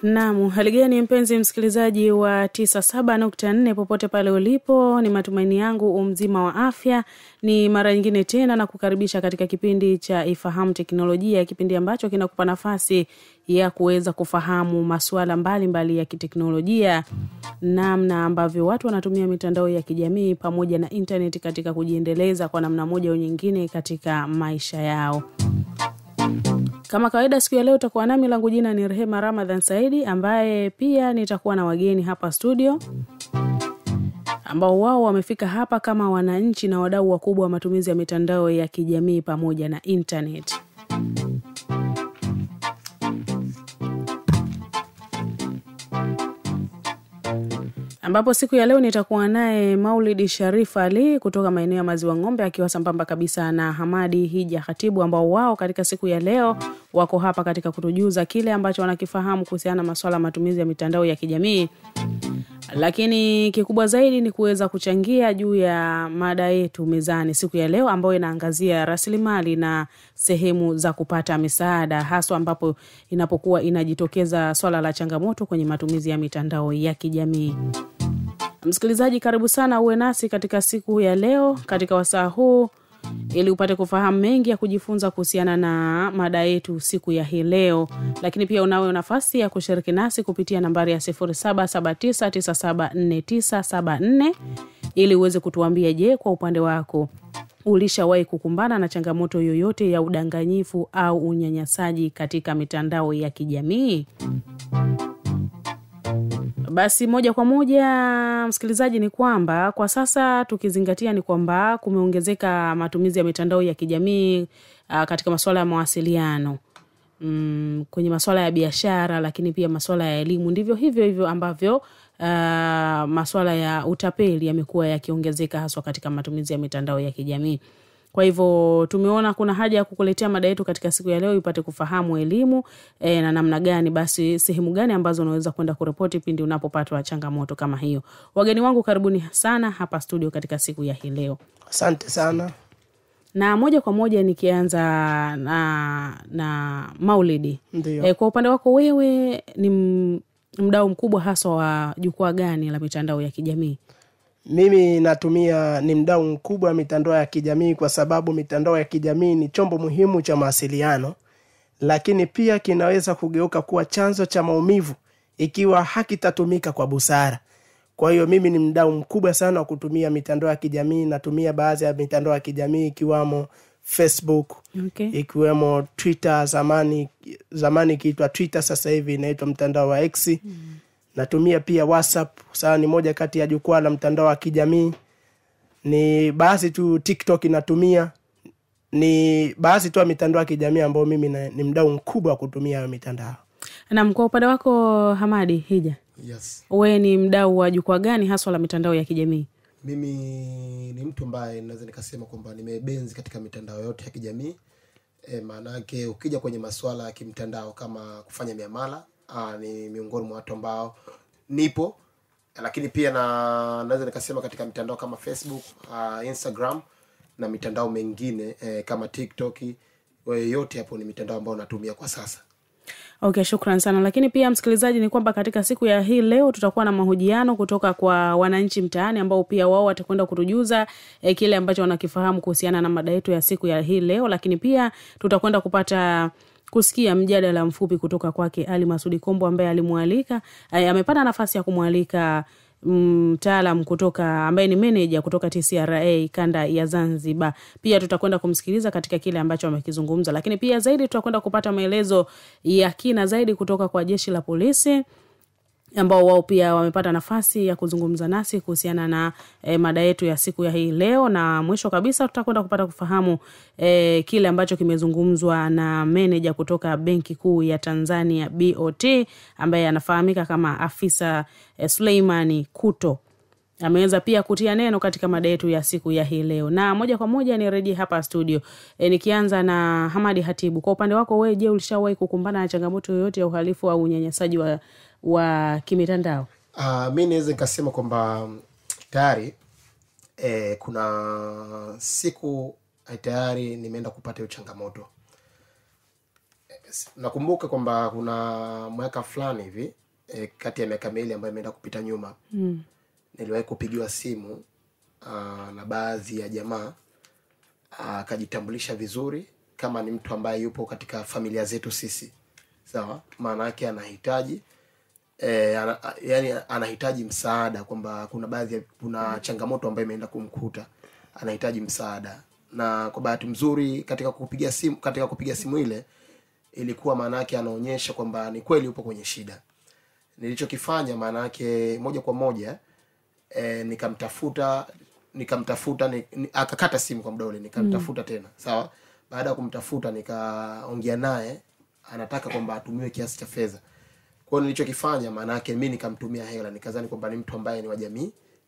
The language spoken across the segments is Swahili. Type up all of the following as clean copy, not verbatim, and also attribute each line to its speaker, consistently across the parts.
Speaker 1: Naam, hali gani mpenzi msikilizaji wa 97.4 popote pale ulipo, ni matumaini yangu mzima wa afya. Ni mara nyingine tena na kukaribisha katika kipindi cha Ifahamu Teknolojia, kipindi ambacho kinakupa nafasi ya kuweza kufahamu masuala mbalimbali ya kiteknolojia, namna ambavyo watu wanatumia mitandao ya kijamii pamoja na internet katika kujiendeleza kwa namna moja au nyingine katika maisha yao. Kama kawaida siku ya leo utakuwa nami, langu jina ni Rehema Ramadhan Saidi, ambaye pia nitakuwa na wageni hapa studio ambao wao wamefika hapa kama wananchi na wadau wakubwa wa matumizi ya mitandao ya kijamii pamoja na internet. Ambapo siku ya leo nitakuwa naye Maulid Sharif Ali kutoka maeneo ya Maziwa Ng'ombe, akiwa sambamba kabisa na Hamadi Hija Khatibu, ambao wao katika siku ya leo wako hapa katika kutujuza kile ambacho wanakifahamu kuhusiana na masuala matumizi ya mitandao ya kijamii. Lakini kikubwa zaidi ni kuweza kuchangia juu ya mada yetu mezani siku ya leo, ambayo inaangazia rasilimali na sehemu za kupata misaada, haswa ambapo inapokuwa inajitokeza swala la changamoto kwenye matumizi ya mitandao ya kijamii. Msikilizaji, karibu sana uwe nasi katika siku ya leo katika wasaa huu ili upate kufahamu mengi ya kujifunza kuhusiana na mada yetu siku ya hii leo. Lakini pia unayo nafasi ya kushiriki nasi kupitia nambari ya 0779974974 ili uweze kutuambia, je, kwa upande wako ulishawahi kukumbana na changamoto yoyote ya udanganyifu au unyanyasaji katika mitandao ya kijamii? Basi moja kwa moja msikilizaji, ni kwamba kwa sasa tukizingatia ni kwamba kumeongezeka matumizi ya mitandao ya kijamii katika masuala ya mawasiliano, kwenye masuala ya biashara, lakini pia masuala ya elimu. Ndivyo hivyo ambavyo masuala ya utapeli yamekuwa yakiongezeka haswa katika matumizi ya mitandao ya kijamii. Kwa hivyo tumeona kuna haja ya kukuletea mada yetu katika siku ya leo ipate kufahamu elimu na namna gani, basi sehemu gani ambazo unaweza kwenda kuripoti pindi unapopatwa changamoto kama hiyo. Wageni wangu, karibuni sana hapa studio katika siku ya hii leo.
Speaker 2: Asante sana.
Speaker 1: Na moja kwa moja nikianza na Maulidi. Kwa upande wako wewe ni mdau mkubwa haswa wa jukwaa gani la mitandao ya kijamii?
Speaker 2: Mimi ni mdau mkubwa wa mitandao ya kijamii kwa sababu mitandao ya kijamii ni chombo muhimu cha mawasiliano, lakini pia kinaweza kugeuka kuwa chanzo cha maumivu ikiwa hakitatumika kwa busara. Kwa hiyo mimi ni mdau mkubwa sana wa kutumia mitandao ya kijamii. Natumia baadhi ya mitandao ya kijamii ikiwamo Facebook, ikiwemo Twitter, zamani ikiitwa Twitter, sasa hivi inaitwa mtandao wa X. Natumia pia WhatsApp, sawa, ni moja kati ya jukwaa la mtandao wa kijamii. Ni baadhi tu TikTok natumia. Ni baadhi tu ya mitandao ya kijamii ambayo mimi ni mdau mkubwa wa kutumia mitandao.
Speaker 1: Na kwa upande wako Hamadi Hija?
Speaker 3: Yes.
Speaker 1: Wewe ni mdau wa jukwaa gani haswa la mitandao ya kijamii?
Speaker 3: Mimi ni mtu ambaye naweza nikasema kwamba nimebenzi katika mitandao yote ya kijamii. Maana yake ukija kwenye masuala ya kimtandao kama kufanya miamala, ni miongoni mwa watu ambao nipo. Lakini pia naweza nikasema katika mitandao kama Facebook, Instagram na mitandao mengine kama TikTok, yote hapo ni mitandao ambayo natumia kwa sasa.
Speaker 1: Okay, shukrani sana. Lakini pia msikilizaji, ni kwamba katika siku ya hii leo tutakuwa na mahojiano kutoka kwa wananchi mtaani ambao pia wao watakwenda kutujuza kile ambacho wanakifahamu kuhusiana na mada yetu ya siku ya hii leo. Lakini pia tutakwenda kusikia mjadala mfupi kutoka kwake Ali Masudi Kombo, ambaye alimualika, amepata nafasi ya kumualika mtaalam kutoka ambaye ni manager kutoka TCRA kanda ya Zanzibar. Pia tutakwenda kumsikiliza katika kile ambacho amekizungumza, lakini pia zaidi tutakwenda kupata maelezo ya kina zaidi kutoka kwa jeshi la polisi ambao wao pia wamepata nafasi ya kuzungumza nasi kuhusiana na mada yetu ya siku ya hii leo. Na mwisho kabisa tutakwenda kupata kufahamu kile ambacho kimezungumzwa na manager kutoka Benki Kuu ya Tanzania BOT, ambaye anafahamika kama afisa Suleimani Kuto. Ameweza pia kutia neno katika mada yetu ya siku ya hii leo. Na moja kwa moja nirejee hapa studio. Nikianza na Hamadi Hatibu. Kwa upande wako wewe, je, ulishawahi kukumbana na changamoto yoyote ya uhalifu au unyanyasaji wa kimitandao?
Speaker 3: Mimi naweza nikasema kwamba tayari kuna siku tayari nimeenda kupata hiyo changamoto. nakumbuka kwamba kuna mwaka fulani hivi kati ya miaka miwili ambayo imeenda kupita nyuma, niliwahi kupigiwa simu na baadhi ya jamaa, akajitambulisha vizuri kama ni mtu ambaye yupo katika familia zetu sisi. Sawa, maana yake anahitaji yani anahitaji msaada, kwamba kuna changamoto ambayo imeenda kumkuta, anahitaji msaada. Na kwa bahati nzuri katika kupiga simu ile ilikuwa maana yake anaonyesha kwamba ni kweli yupo kwenye shida. Nilichokifanya maana yake moja kwa moja nikamtafuta akakata simu kwa muda ule, nikamtafuta tena. Sawa, baada ya kumtafuta nikaongea naye, anataka kwamba atumiwe kiasi cha fedha. Kwa hiyo nilichokifanya maana yake mimi nikamtumia hela, nikazani kwamba ni mtu ambaye ni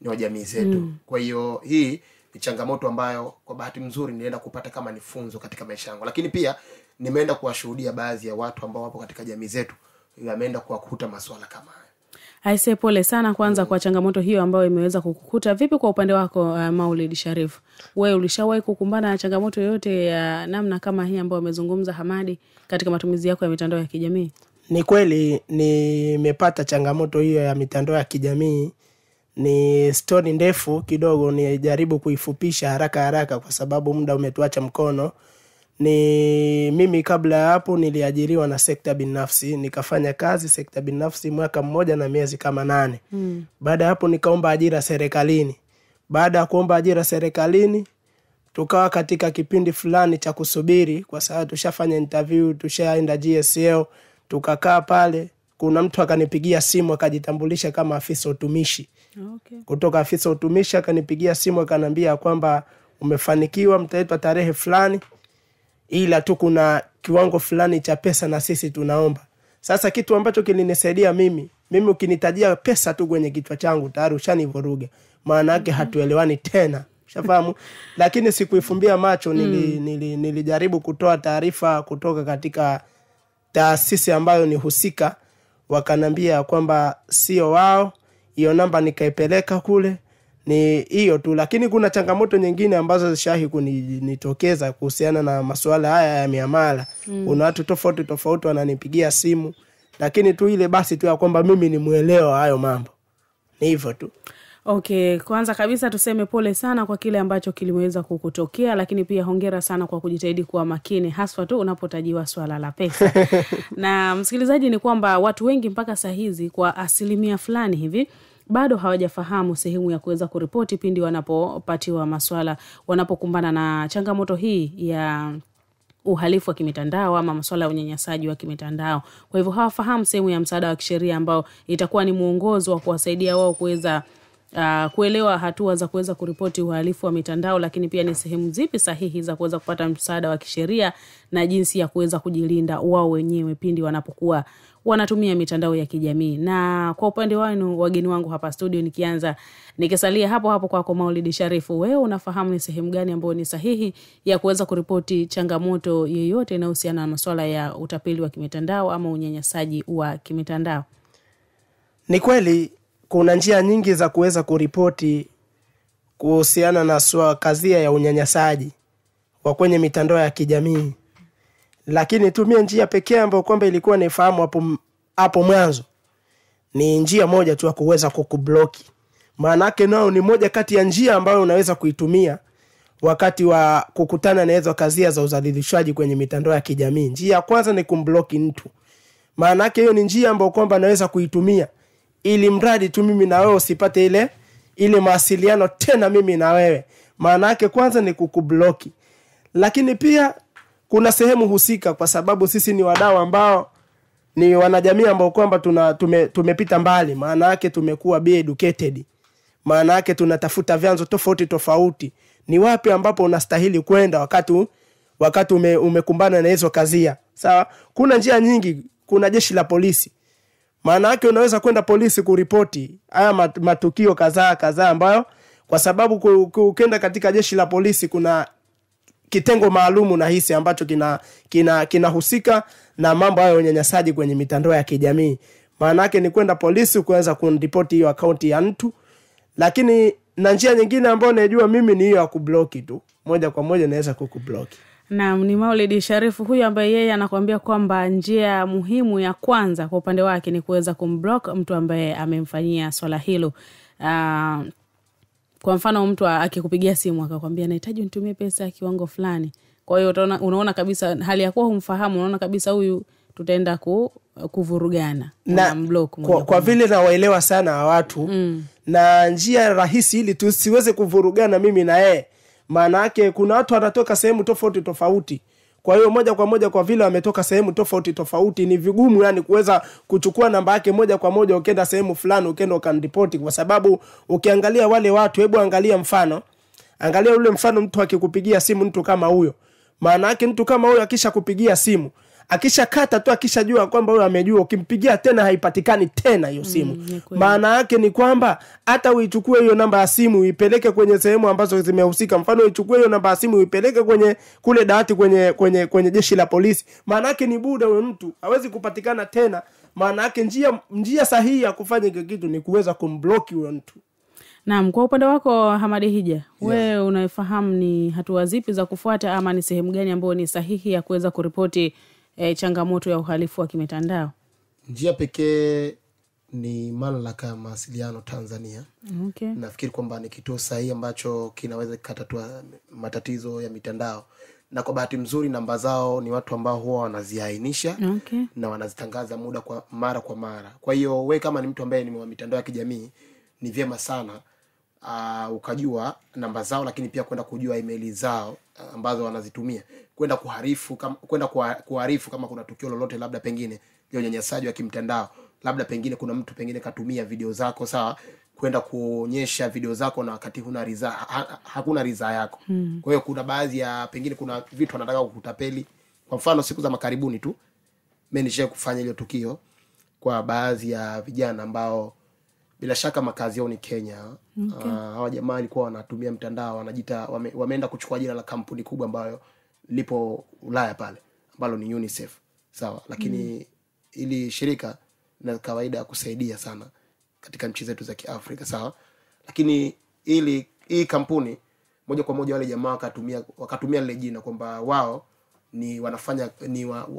Speaker 3: wa jamii zetu. Kwa hiyo hii ni changamoto ambayo kwa bahati nzuri nilienda kupata kama ni funzo katika maisha yangu. Lakini pia nimeenda kuwashuhudia baadhi ya watu ambao wapo katika jamii zetu wameenda kuwakuta masuala kama haya.
Speaker 1: Aise, pole sana kwanza kwa changamoto hiyo ambayo imeweza kukukuta. Vipi kwa upande wako Maulid Sharif? Wewe ulishawahi kukumbana na changamoto yoyote ya namna kama hii ambayo amezungumza Hamadi katika matumizi yako ya mitandao ya kijamii?
Speaker 2: Ni kweli nimepata changamoto hiyo ya mitandao ya kijamii. Ni story ndefu kidogo, nijaribu kuifupisha haraka kwa sababu muda umetuacha mkono. Ni mimi kabla ya hapo niliajiriwa na sekta binafsi, nikafanya kazi sekta binafsi mwaka mmoja na miezi kama 8. Baada ya hapo nikaomba ajira serikalini. Baada ya kuomba ajira serikalini, tukawa katika kipindi fulani cha kusubiri, kwa sababu tushafanya interview, tushaenda GSL, tukakaa pale. Kuna mtu akanipigia simu akajitambulisha kama afisa utumishi.
Speaker 1: Okay.
Speaker 2: Kutoka afisa utumishi akanipigia simu akaniambia kwamba umefanikiwa, mtaitwa tarehe fulani, ila tu kuna kiwango fulani cha pesa na sisi tunaomba. Sasa kitu ambacho kilinisaidia mimi ukinitajia pesa tu kwenye kichwa changu tayari ushanivuruga. Maana yake hatuelewani tena. Ushafahamu? Lakini sikuifumbia macho, nilijaribu kutoa taarifa kutoka katika taasisi ambayo ni husika. Wakanambia kwamba sio wao, hiyo namba nikaipeleka kule, ni hiyo tu. Lakini kuna changamoto nyingine ambazo zishahi kunitokeza kuhusiana na masuala haya ya miamala. Kuna watu tofauti wananipigia simu, lakini tu ile basi tu ya kwamba mimi ni muelewa hayo mambo. Ni hivyo tu.
Speaker 1: Okay, kwanza kabisa tuseme pole sana kwa kile ambacho kilimeweza kukutokea, lakini pia hongera sana kwa kujitahidi kuwa makini haswa tu unapotajiwa swala la pesa. Na msikilizaji, ni kwamba watu wengi mpaka saa hizi kwa asilimia fulani hivi bado hawajafahamu sehemu ya kuweza kuripoti pindi wanapopatiwa masuala, wanapokumbana na changamoto hii ya uhalifu wa kimitandao ama masuala ya unyanyasaji wa kimitandao. Kwa hivyo hawafahamu sehemu ya msaada wa kisheria ambao itakuwa ni mwongozo wa kuwasaidia wao kuweza kuelewa hatua za kuweza kuripoti uhalifu wa mitandao, lakini pia ni sehemu zipi sahihi za kuweza kupata msaada wa kisheria na jinsi ya kuweza kujilinda wao wenyewe pindi wanapokuwa wanatumia mitandao ya kijamii. Na kwa upande wenu wageni wangu hapa studio, nikisalia hapo kwako Maulid Sharif, wewe unafahamu ni sehemu gani ambayo ni sahihi ya kuweza kuripoti changamoto yoyote inayohusiana na masuala ya utapeli wa kimitandao ama unyanyasaji wa kimitandao?
Speaker 2: Ni kweli kuna njia nyingi za kuweza kuripoti kuhusiana na kazia ya unyanyasaji wa kwenye mitandao ya kijamii. Lakini tumia njia pekee ambayo kwamba ilikuwa nifahamu hapo mwanzo ni njia moja tu ya kuweza kukubloki. Maana yake nao ni moja kati ya njia ambayo unaweza kuitumia wakati wa kukutana na hizo kazia za udhalilishaji kwenye mitandao ya kijamii. Njia ya kwanza ni kumbloki mtu. Maana yake hiyo ni njia ambayo kwamba naweza kuitumia ili mradi tu mimi na wewe usipate ile mawasiliano tena mimi na wewe. Maana yake kwanza ni kukubloki. Lakini pia kuna sehemu husika, kwa sababu sisi ni wadau ambao ni wanajamii ambao kwamba tumepita mbali. Maana yake tumekuwa be educated. Maana yake tunatafuta vyanzo tofauti. Ni wapi ambapo unastahili kwenda wakati umekumbana na hizo kazia. Sawa? Kuna njia nyingi, kuna jeshi la polisi. Maana yake unaweza kwenda polisi kuripoti haya matukio kadhaa ambayo, kwa sababu ukienda katika jeshi la polisi kuna kitengo maalumu na hisi ambacho kinahusika na mambo hayo unyanyasaji kwenye mitandao ya kijamii. Maana yake ni kwenda polisi kuweza kuripoti hiyo akaunti ya mtu. Lakini na njia nyingine ambayo najua mimi ni hiyo ya kubloki tu. Moja kwa moja naweza kukubloki.
Speaker 1: Naam, ni Maulid Sharifu huyu ambaye yeye anakuambia kwamba njia muhimu ya kwanza kwa upande wake ni kuweza kumblock mtu ambaye amemfanyia swala hilo. Kwa mfano mtu akikupigia simu akakwambia nahitaji unitumie pesa ya kiwango fulani. Kwa hiyo unaona kabisa hali ya kuwa humfahamu, unaona kabisa huyu tutaenda kuvurugana
Speaker 2: na mblock kwa vile nawaelewa sana watu na njia rahisi ili tusiweze kuvurugana mimi na yeye. Maana yake kuna watu wanatoka sehemu tofauti tofauti. Kwa hiyo moja kwa moja kwa vile wametoka sehemu tofauti tofauti ni vigumu yani kuweza kuchukua namba yake moja kwa moja ukienda sehemu fulani ukienda ukaniripoti, kwa sababu ukiangalia wale watu, hebu angalia mfano. Angalia ule mfano, mtu akikupigia simu mtu kama huyo. Maana yake mtu kama huyo akisha kupigia simu, akisha kata tu, akishajua kwamba huyo amejua, ukimpigia tena haipatikani tena hiyo simu. Maana yake ni kwamba hata uichukue hiyo namba ya simu uipeleke kwenye sehemu ambazo zimehusika. Mfano uichukue hiyo namba ya simu uipeleke kwenye kule dawati kwenye jeshi la polisi. Maana yake ni buda huyo mtu hawezi kupatikana tena. Maana yake njia sahihi ya kufanya kitu ni kuweza kumblock huyo mtu.
Speaker 1: Naam, kwa upande wako Hamadi Hija, wewe unaifahamu ni hatua zipi za kufuata ama ni sehemu gani ambayo ni sahihi ya kuweza kuripoti changamoto ya uhalifu wa kimitandao?
Speaker 3: Njia pekee ni Mamlaka ya Mawasiliano Tanzania.
Speaker 1: Okay.
Speaker 3: Nafikiri kwamba ni kituo sahihi ambacho kinaweza kutatua matatizo ya mitandao. Na kwa bahati nzuri namba zao ni watu ambao huwa wanaziainisha na wanazitangaza mara kwa mara. Kwa hiyo wewe kama ni mtu ambaye ni wa mitandao ya kijamii, ni vyema sana ukajua namba zao, lakini pia kwenda kujua email zao ambazo wanazitumia, kwenda kuharifu kama kuna tukio lolote labda pengine ya unyanyasaji wa kimtandao, labda pengine kuna mtu pengine katumia video zako, sawa, kwenda kuonyesha video zako na wakati hakuna ridhaa yako. Kwa hiyo kuna baadhi ya pengine kuna vitu wanataka kukutapeli. Kwa mfano siku za makaribuni tu mimi nishaye kufanya ile tukio kwa baadhi ya vijana ambao bila shaka makazi yao ni Kenya. Hawa jamaa walikuwa wanatumia mtandao, wanajiita wameenda kuchukua jina la kampuni kubwa ambayo lipo Ulaya pale ambalo ni UNICEF, sawa, lakini ili shirika na kawaida kusaidia sana katika nchi zetu za Kiafrika, sawa, lakini hii kampuni moja kwa moja wale jamaa wakatumia lile jina kwamba wao ni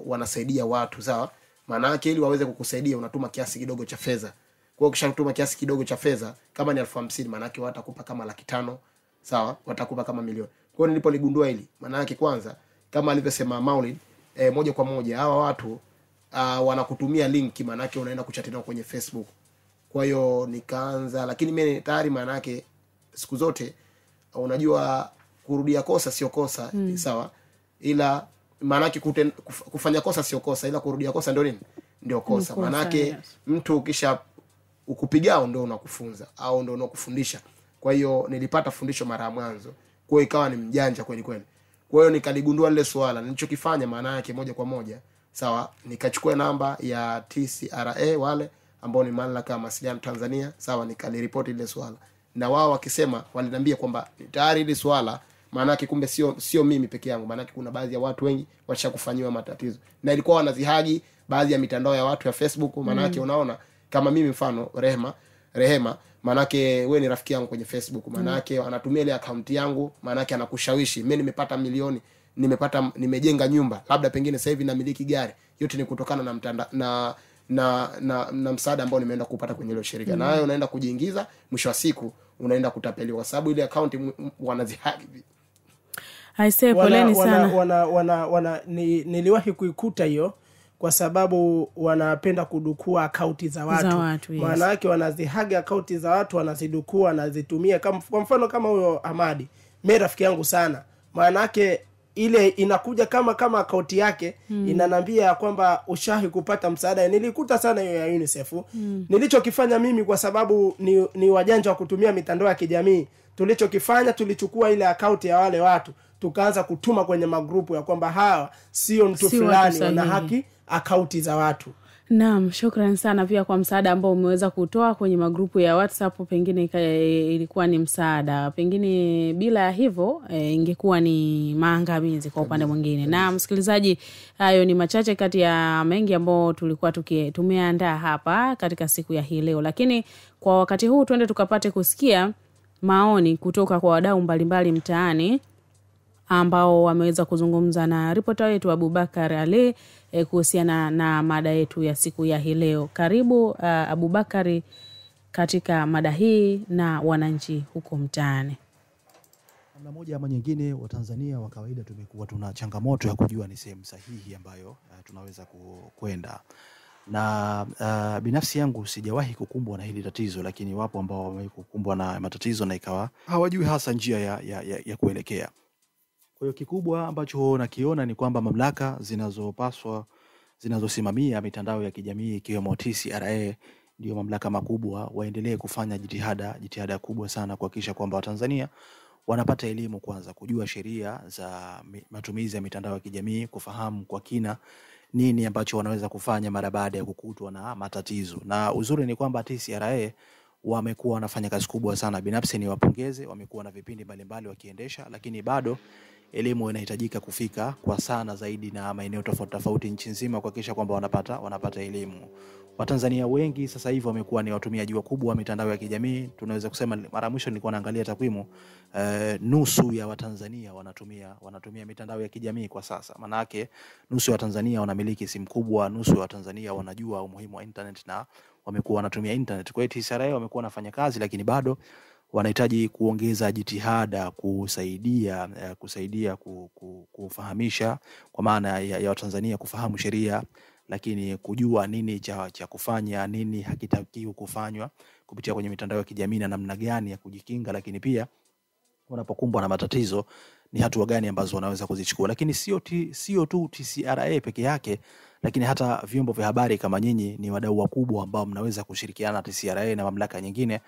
Speaker 3: wanasaidia watu, sawa. Maana yake ili waweze kukusaidia unatuma kiasi kidogo cha fedha. Kwa hiyo ukishatuma kiasi kidogo cha fedha kama ni 50,000, maana yake watakupa kama 500,000, sawa, watakupa kama milioni. Kwa hiyo nilipoligundua hili, maana yake kwanza kama alivyosema Maulid, moja kwa moja hawa watu wanakutumia link, maana yake unaenda kuchat nao kwenye Facebook. Kwa hiyo nikaanza, lakini mimi tayari maana yake siku zote unajua kurudia kosa sio kosa, sawa, ila maana yake kufanya kosa sio kosa, ila kurudia kosa ndio nini? Ndio kosa. Maana yake mtu ukisha ukupigao ndio unakufunza au ndio unakufundisha. Kwa hiyo nilipata fundisho mara ya mwanzo, kwa hiyo ikawa ni mjanja kweli kweli. Kwa hiyo nikaligundua lile swala, nilichokifanya maana yake moja kwa moja, sawa, nikachukua namba ya TCRA wale ambao ni Mamlaka ya Mawasiliano Tanzania, sawa, nikaliripoti ile swala. Na wao wakisema, waliniambia kwamba tayari ile swala maana yake kumbe sio mimi peke yangu, maana yake kuna baadhi ya watu wengi washakufanywa matatizo. Na ilikuwa wanazihagi baadhi ya mitandao ya watu ya Facebook, maana yake unaona kama mimi mfano Rehema, maana yake wewe ni rafiki yangu kwenye Facebook, maana yake anatumia ile account yangu, maana yake anakushawishi mimi nimepata milioni, nimejenga nyumba, labda pengine sasa hivi namiliki gari, yote ni kutokana na mtandao na msaada ambao nimeenda kupata kwenye ile shirika. Na wewe unaenda kujiingiza, mwisho wa siku unaenda kutapeliwa kwa sababu ile account wanazihaki.
Speaker 1: Haisee, poleni sana.
Speaker 2: Niliwahi kuikuta hiyo kwa sababu wanapenda kudukua akaunti za watu.
Speaker 1: Yes.
Speaker 2: Maana yake wanazihaga akaunti za watu, wanazidukua, wanazitumia kama kwa mfano kama huyo Hamadi, mimi rafiki yangu sana. Maana yake ile inakuja kama akaunti yake inanambia kwamba ushahi kupata msaada. Nilikuta sana hiyo ya UNICEF. Nilichokifanya mimi kwa sababu ni wajanja wa kutumia mitandao ya kijamii, tulichokifanya tulichukua ile akaunti ya wale watu tukaanza kutuma kwenye magrupu ya kwamba hawa sio mtu fulani wana haki akaunti za watu.
Speaker 1: Naam, shukrani sana pia kwa msaada ambao umeweza kutoa kwenye magrupu ya WhatsApp. Pengine ilikuwa ni msaada, pengine bila hivyo ingekuwa ni maangamizi kwa upande mwingine. Na msikilizaji, hayo ni machache kati ya mengi ambao tulikuwa tumeandaa hapa katika siku ya hii leo, lakini kwa wakati huu twende tukapate kusikia maoni kutoka kwa wadau mbalimbali mtaani ambao wameweza kuzungumza na ripota wetu Abubakar Ali kuhusiana na mada yetu ya siku ya hii leo. Karibu Abubakari katika mada hii na wananchi huko mtaani.
Speaker 4: Namna moja ama nyingine wa Tanzania wa kawaida tumekuwa tuna changamoto ya kujua ni sehemu sahihi ambayo tunaweza kwenda. Na binafsi yangu sijawahi kukumbwa na hili tatizo, lakini wapo ambao wamekumbwa na matatizo na ikawa hawajui hasa njia ya kuelekea. Kwa hiyo kikubwa ambacho nakiona ni kwamba mamlaka zinazosimamia mitandao ya kijamii ikiwemo TCRA ndio mamlaka makubwa, waendelee kufanya jitihada kubwa sana kuhakikisha kwamba Watanzania wanapata elimu kwanza, kujua sheria za matumizi ya mitandao ya kijamii, kufahamu kwa kina nini ambacho wanaweza kufanya mara baada ya kukutwa na matatizo. Na uzuri ni kwamba TCRA wamekuwa wanafanya kazi kubwa sana. Binafsi ni wapongeze, wamekuwa na vipindi mbalimbali wakiendesha, lakini bado elimu inahitajika kufika kwa sana zaidi na maeneo tofauti nchi nzima kuhakikisha kwamba wanapata elimu. Watanzania wengi sasa hivi wamekuwa ni watumiaji wakubwa wa mitandao ya kijamii. Tunaweza kusema mara mwisho nilikuwa naangalia takwimu, nusu ya Watanzania wanatumia mitandao ya kijamii kwa sasa. Maana yake nusu ya Watanzania wanamiliki simu kubwa, nusu ya Watanzania wanajua umuhimu wa internet na wamekuwa wanatumia internet. Kwa hiyo TCRA wamekuwa wanafanya kazi, lakini bado wanahitaji kuongeza jitihada kusaidia kufahamisha, kwa maana ya Watanzania kufahamu sheria, lakini kujua nini cha kufanya, nini hakitakiwi kufanywa kupitia kwenye mitandao ya kijamii na namna gani ya kujikinga, lakini pia wanapokumbwa na matatizo ni hatua gani ambazo wanaweza kuzichukua. Lakini sio tu TCRA peke yake, lakini hata vyombo vya habari kama nyinyi ni wadau wakubwa ambao mnaweza kushirikiana na TCRA na mamlaka nyingine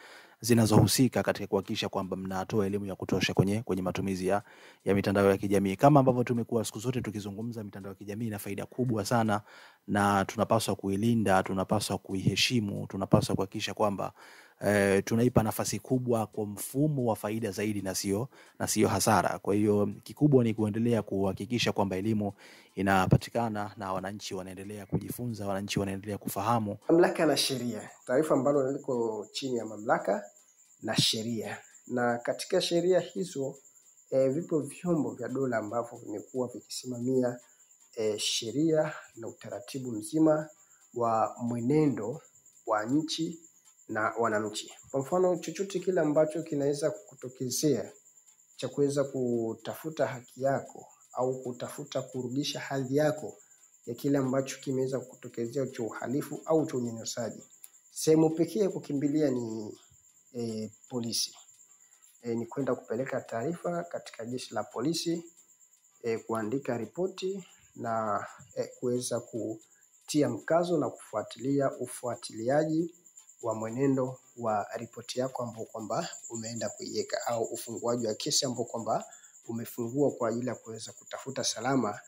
Speaker 4: zinazohusika katika kuhakikisha kwamba mnatoa elimu ya kutosha kwenye matumizi ya mitandao ya kijamii. Kama ambavyo tumekuwa siku zote tukizungumza, mitandao ya kijamii ina faida kubwa sana na tunapaswa kuilinda, tunapaswa kuiheshimu, tunapaswa kuhakikisha kwamba tunaipa nafasi kubwa kwa mfumo wa faida zaidi na sio hasara. Kwa hiyo kikubwa ni kuendelea kuhakikisha kwamba elimu inapatikana na wananchi wanaendelea kujifunza, wananchi wanaendelea kufahamu.
Speaker 2: Mamlaka na sheria, taarifa ambalo liko chini ya mamlaka na sheria. Na katika sheria hizo vipo vyombo vya dola ambavyo vimekuwa vikisimamia sheria na utaratibu mzima wa mwenendo wa nchi na wananchi. Kwa mfano, chochote kile ambacho kinaweza kukutokezea cha kuweza kutafuta haki yako au kutafuta kurudisha hadhi yako ya kile ambacho kimeweza kukutokezea cha uhalifu au cha unyanyasaji, sehemu pekee kukimbilia ni polisi. Ni kwenda kupeleka taarifa katika jeshi la polisi, kuandika ripoti na kuweza kutia mkazo na kufuatilia ufuatiliaji wa mwenendo wa ripoti yako ambao kwamba umeenda kuiweka, au ufunguaji wa kesi ambao kwamba umefungua kwa ajili ya kuweza kutafuta salama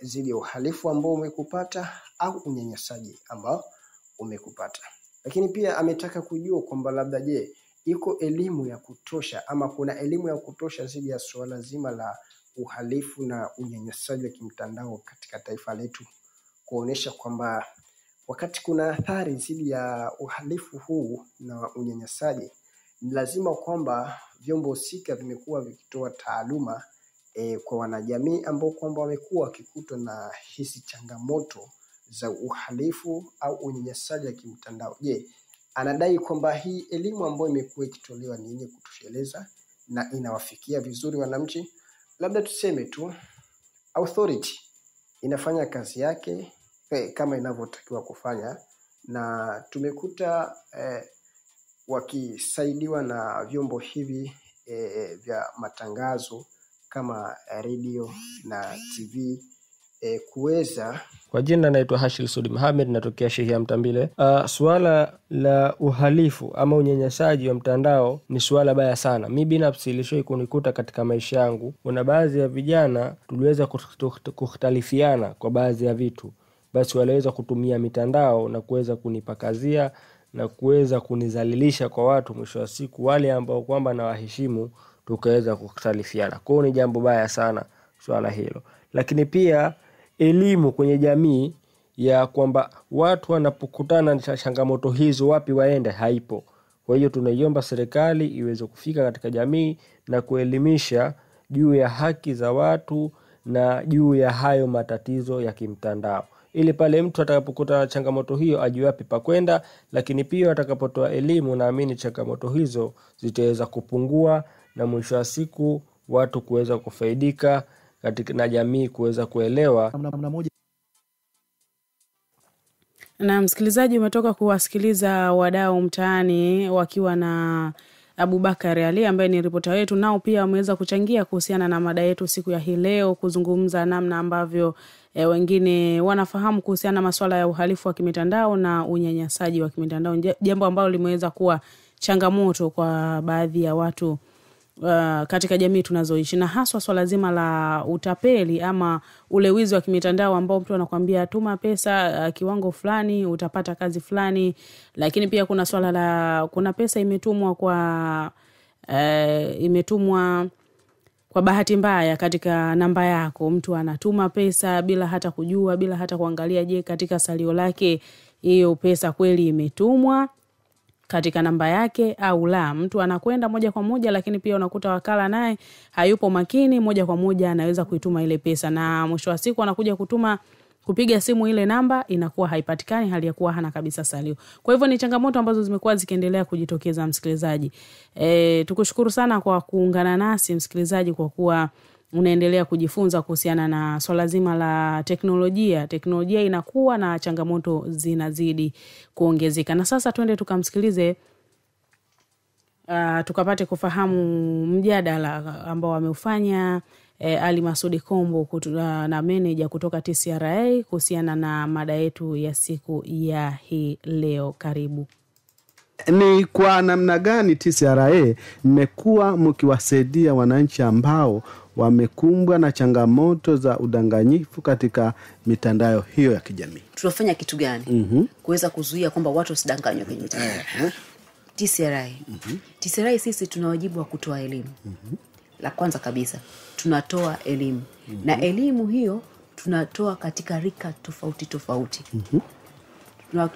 Speaker 2: zidi ya uhalifu ambao umekupata au unyanyasaji ambao umekupata. Lakini pia ametaka kujua kwamba labda iko elimu ya kutosha ama kuna elimu ya kutosha zidi ya suala zima la uhalifu na unyanyasaji wa kimtandao katika taifa letu, kuonesha kwamba wakati kuna athari zidi ya uhalifu huu na unyanyasaji, ni lazima kwamba vyombo husika vimekuwa vikitoa taaluma kwa wanajamii ambao kwamba wamekuwa wakikutwa na hizi changamoto za uhalifu au unyanyasaji wa kimtandao. Anadai kwamba hii elimu ambayo imekuwa ikitolewa ni yenye kutosheleza na inawafikia vizuri wananchi? Labda tuseme tu authority inafanya kazi yake kama inavyotakiwa kufanya, na tumekuta wakisaidiwa na vyombo hivi vya matangazo kama radio na TV kuweza.
Speaker 5: Kwa jina naitwa Hashil Sudi Mohamed, natokea Shehia Mtambile. Suala la uhalifu ama unyanyasaji wa mtandao ni suala baya sana. Mimi binafsi ilishowahi kunikuta katika maisha yangu. Kuna baadhi ya vijana tuliweza kukhtalifiana kwa baadhi ya vitu, basi waliweza kutumia mitandao na kuweza kunipakazia na kuweza kunizalilisha kwa watu. Mwisho wa siku wale ambao kwamba na waheshimu tukaweza kukhtalifiana. Kwa hiyo ni jambo baya sana swala hilo. Lakini pia elimu kwenye jamii ya kwamba watu wanapokutana na changamoto hizo wapi waende haipo. Kwa hiyo tunaiomba serikali iweze kufika katika jamii na kuelimisha juu ya haki za watu na juu ya hayo matatizo ya kimtandao, ili pale mtu atakapokuta na changamoto hiyo ajue wapi pa kwenda. Lakini pia atakapotoa elimu, naamini changamoto hizo zitaweza kupungua na mwisho wa siku watu kuweza kufaidika katika na jamii kuweza kuelewa.
Speaker 1: Na msikilizaji, umetoka kuwasikiliza wadau mtaani wakiwa na Abubakar Ali ambaye ni ripota wetu, nao pia wameweza kuchangia kuhusiana na mada yetu siku ya hii leo, kuzungumza namna ambavyo wengine wanafahamu kuhusiana na masuala ya uhalifu wa kimitandao na unyanyasaji wa kimitandao, jambo ambalo limeweza kuwa changamoto kwa baadhi ya watu katika jamii tunazoishi, na haswa swala zima la utapeli ama ule wizi wa kimitandao ambao mtu anakuambia tuma pesa kiwango fulani utapata kazi fulani. Lakini pia kuna swala la kuna pesa imetumwa kwa bahati mbaya katika namba yako. Mtu anatuma pesa bila hata kujua, bila hata kuangalia je katika salio lake hiyo pesa kweli imetumwa katika namba yake au la. Mtu anakwenda moja kwa moja, lakini pia unakuta wakala naye hayupo makini, moja kwa moja anaweza kuituma ile pesa, na mwisho wa siku anakuja kupiga simu ile namba inakuwa haipatikani, hali ya kuwa hana kabisa salio. Kwa hivyo ni changamoto ambazo zimekuwa zikiendelea kujitokeza, msikilizaji. Tukushukuru sana kwa kuungana nasi msikilizaji, kwa kuwa unaendelea kujifunza kuhusiana na swala zima la teknolojia. Teknolojia inakuwa na changamoto zinazidi kuongezeka. Na sasa twende tukamsikilize tukapate kufahamu mjadala ambao wameufanya Ali Masudi Kombo na manager kutoka TCRA kuhusiana na mada yetu ya siku ya hii leo. Karibu.
Speaker 6: Ni kwa namna gani TCRA mmekuwa mkiwasaidia wananchi ambao wamekumbwa na changamoto za udanganyifu katika mitandao hiyo ya kijamii?
Speaker 7: Tunafanya kitu gani kuweza kuzuia kwamba watu wasidanganywe kwenye mitandao? TCRA. TCRA sisi tuna wajibu wa kutoa elimu. La kwanza kabisa, tunatoa elimu. Na elimu hiyo tunatoa katika rika tofauti tofauti.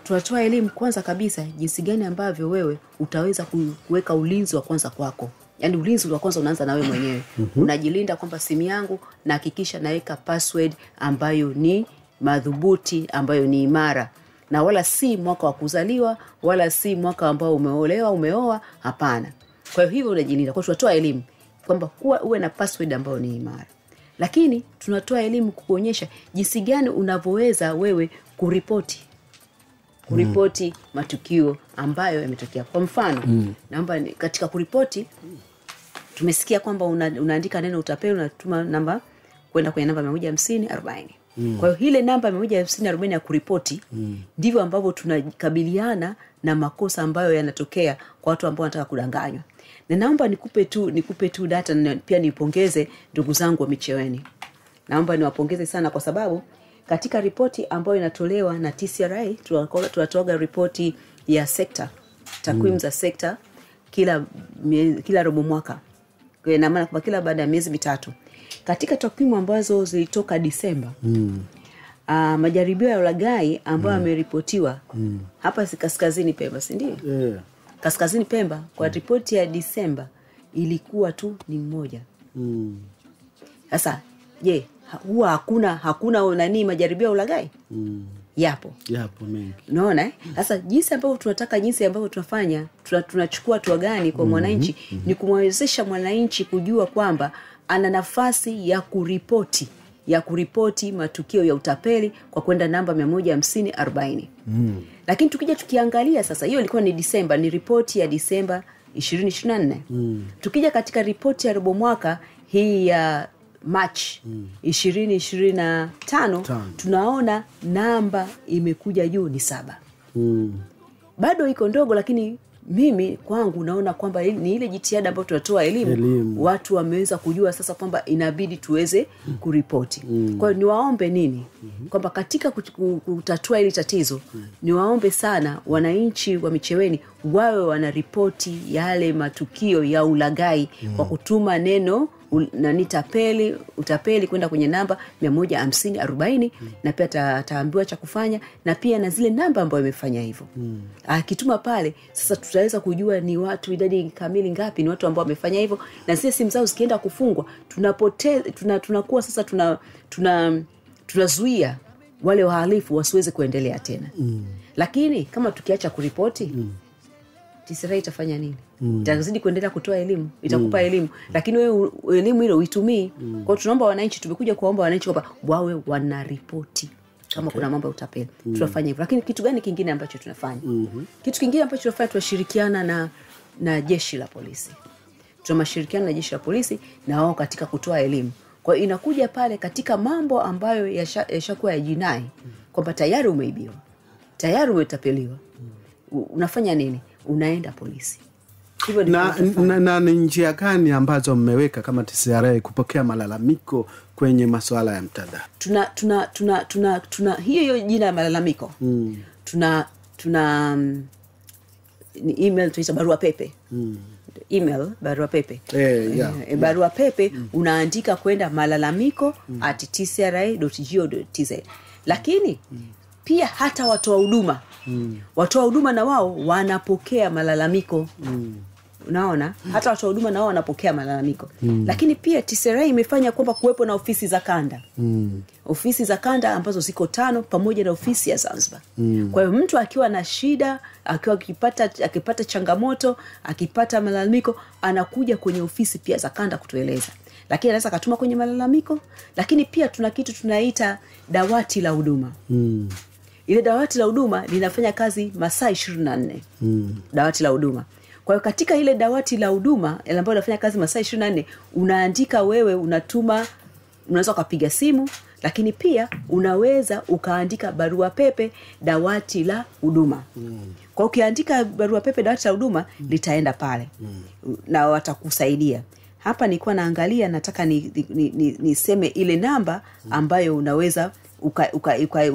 Speaker 7: Tunatoa elimu kwanza kabisa jinsi gani ambavyo wewe utaweza kuweka ulinzi wa kwanza kwako. Yaani ulinzi wa kwanza unaanza na wewe mwenyewe. Unajilinda kwamba simu yangu na hakikisha naweka password ambayo ni madhubuti, ambayo ni imara. Na wala si mwaka wa kuzaliwa, wala si mwaka ambao umeoa, hapana. Kwa hivyo unajilinda. Kwa hiyo tunatoa elimu kwamba kuwa uwe na password ambayo ni imara. Lakini tunatoa elimu kukuonyesha jinsi gani unavyoweza wewe kuripoti matukio ambayo yametokea. Kwa mfano, naomba katika kuripoti tumesikia kwamba unaandika neno utapeli, unatuma namba kwenda kwenye namba 15040. Kwa hiyo ile namba 15040 ya kuripoti ndivyo ambavyo tunakabiliana na makosa ambayo yanatokea kwa watu ambao wanataka kudanganywa. Na naomba nikupe tu data, na pia nipongeze ndugu zangu wa Micheweni. Naomba niwapongeze sana kwa sababu katika ripoti ambayo inatolewa na TCRA, tunatoa ripoti ya sekta, takwimu za sekta kila robo mwaka. Kwa ina maana kwa kila baada ya miezi mitatu. Katika takwimu ambazo zilitoka Disemba, majaribio ya ulaghai ambayo yameripotiwa hapa kaskazini Pemba, si ndio? Kaskazini Pemba kwa ripoti ya Disemba ilikuwa tu ni mmoja. Sasa je, huwa hakuna nani majaribio ya ulaghai? Yapo mengi. Unaona sasa jinsi ambavyo tunataka, jinsi ambavyo tunafanya, tunachukua hatua gani kwa mwananchi ni kumwezesha mwananchi kujua kwamba ana nafasi ya kuripoti matukio ya utapeli kwa kwenda namba 15040. Lakini tukiangalia sasa, hiyo ilikuwa ni Disemba, ni ripoti ya Disemba 2024. Tukija katika ripoti ya robo mwaka hii ya March 2025, tunaona namba imekuja juu ni 7. Bado iko ndogo, lakini mimi kwangu naona kwamba ni ile jitihada ambayo tunatoa elimu. Watu wameweza kujua sasa kwamba inabidi tuweze kuripoti. Kwa hiyo niwaombe nini? Kwamba katika kutatua hili tatizo, niwaombe sana wananchi wa Micheweni wawe wanaripoti yale matukio ya ulaghai kwa kutuma neno utapeli kwenda kwenye namba 15040 na pia ataambiwa cha kufanya na pia na zile namba ambayo amefanya hivyo. Akituma pale sasa tutaweza kujua ni watu idadi kamili ngapi ni watu ambao wamefanya hivyo, na zile simu zao zikienda kufungwa tunakuwa sasa tunazuia wale wahalifu wasiweze kuendelea tena. Lakini kama tukiacha kuripoti TCRA itafanya nini? Itazidi kuendelea kutoa elimu, itakupa elimu, lakini wewe elimu ile uitumii. Kwa hiyo tunaomba wananchi, tumekuja kuomba wananchi kwamba wawe wanaripoti kama kuna mambo ya utapeli. Tunafanya hivyo. Lakini kitu gani kingine ambacho tunafanya? Kitu kingine ambacho tunafanya, tunashirikiana na jeshi la polisi. Tunashirikiana na jeshi la polisi na wao katika kutoa elimu. Kwa hiyo inakuja pale katika mambo ambayo yashakuwa ya jinai kwamba tayari umeibiwa, tayari umetapeliwa. Unafanya nini? Unaenda polisi. Hivyo
Speaker 6: na njia gani ambazo mmeweka kama TCRA kupokea malalamiko kwenye masuala ya mtandao?
Speaker 7: Tuna hiyo jina ya malalamiko. Tuna ni email, tunaita barua pepe. Email, barua pepe. Barua pepe unaandika kwenda malalamiko@tcra.go.tz. Lakini pia hata watoa huduma na wao wanapokea malalamiko. Unaona? Hata watoa huduma na wao wanapokea malalamiko. Lakini pia TCRA imefanya kwamba kuwepo na ofisi za kanda. Ofisi za kanda ambazo ziko 5 pamoja na ofisi ya Zanzibar. Kwa hiyo mtu akiwa na shida, akipata changamoto, akipata malalamiko, anakuja kwenye ofisi pia za kanda kutueleza. Lakini anaweza katuma kwenye malalamiko, lakini pia tuna kitu tunaita dawati la huduma. Ile dawati la huduma linafanya kazi masaa 24. Dawati la huduma. Kwa hiyo katika ile dawati la huduma ambayo inafanya kazi masaa 24, unaandika wewe, unaweza kupiga simu, lakini pia unaweza ukaandika barua pepe dawati la huduma. Kwa ukiandika barua pepe dawati la huduma litaenda pale na watakusaidia. Hapa nilikuwa naangalia, nataka niseme ile namba ambayo unaweza ukaipiga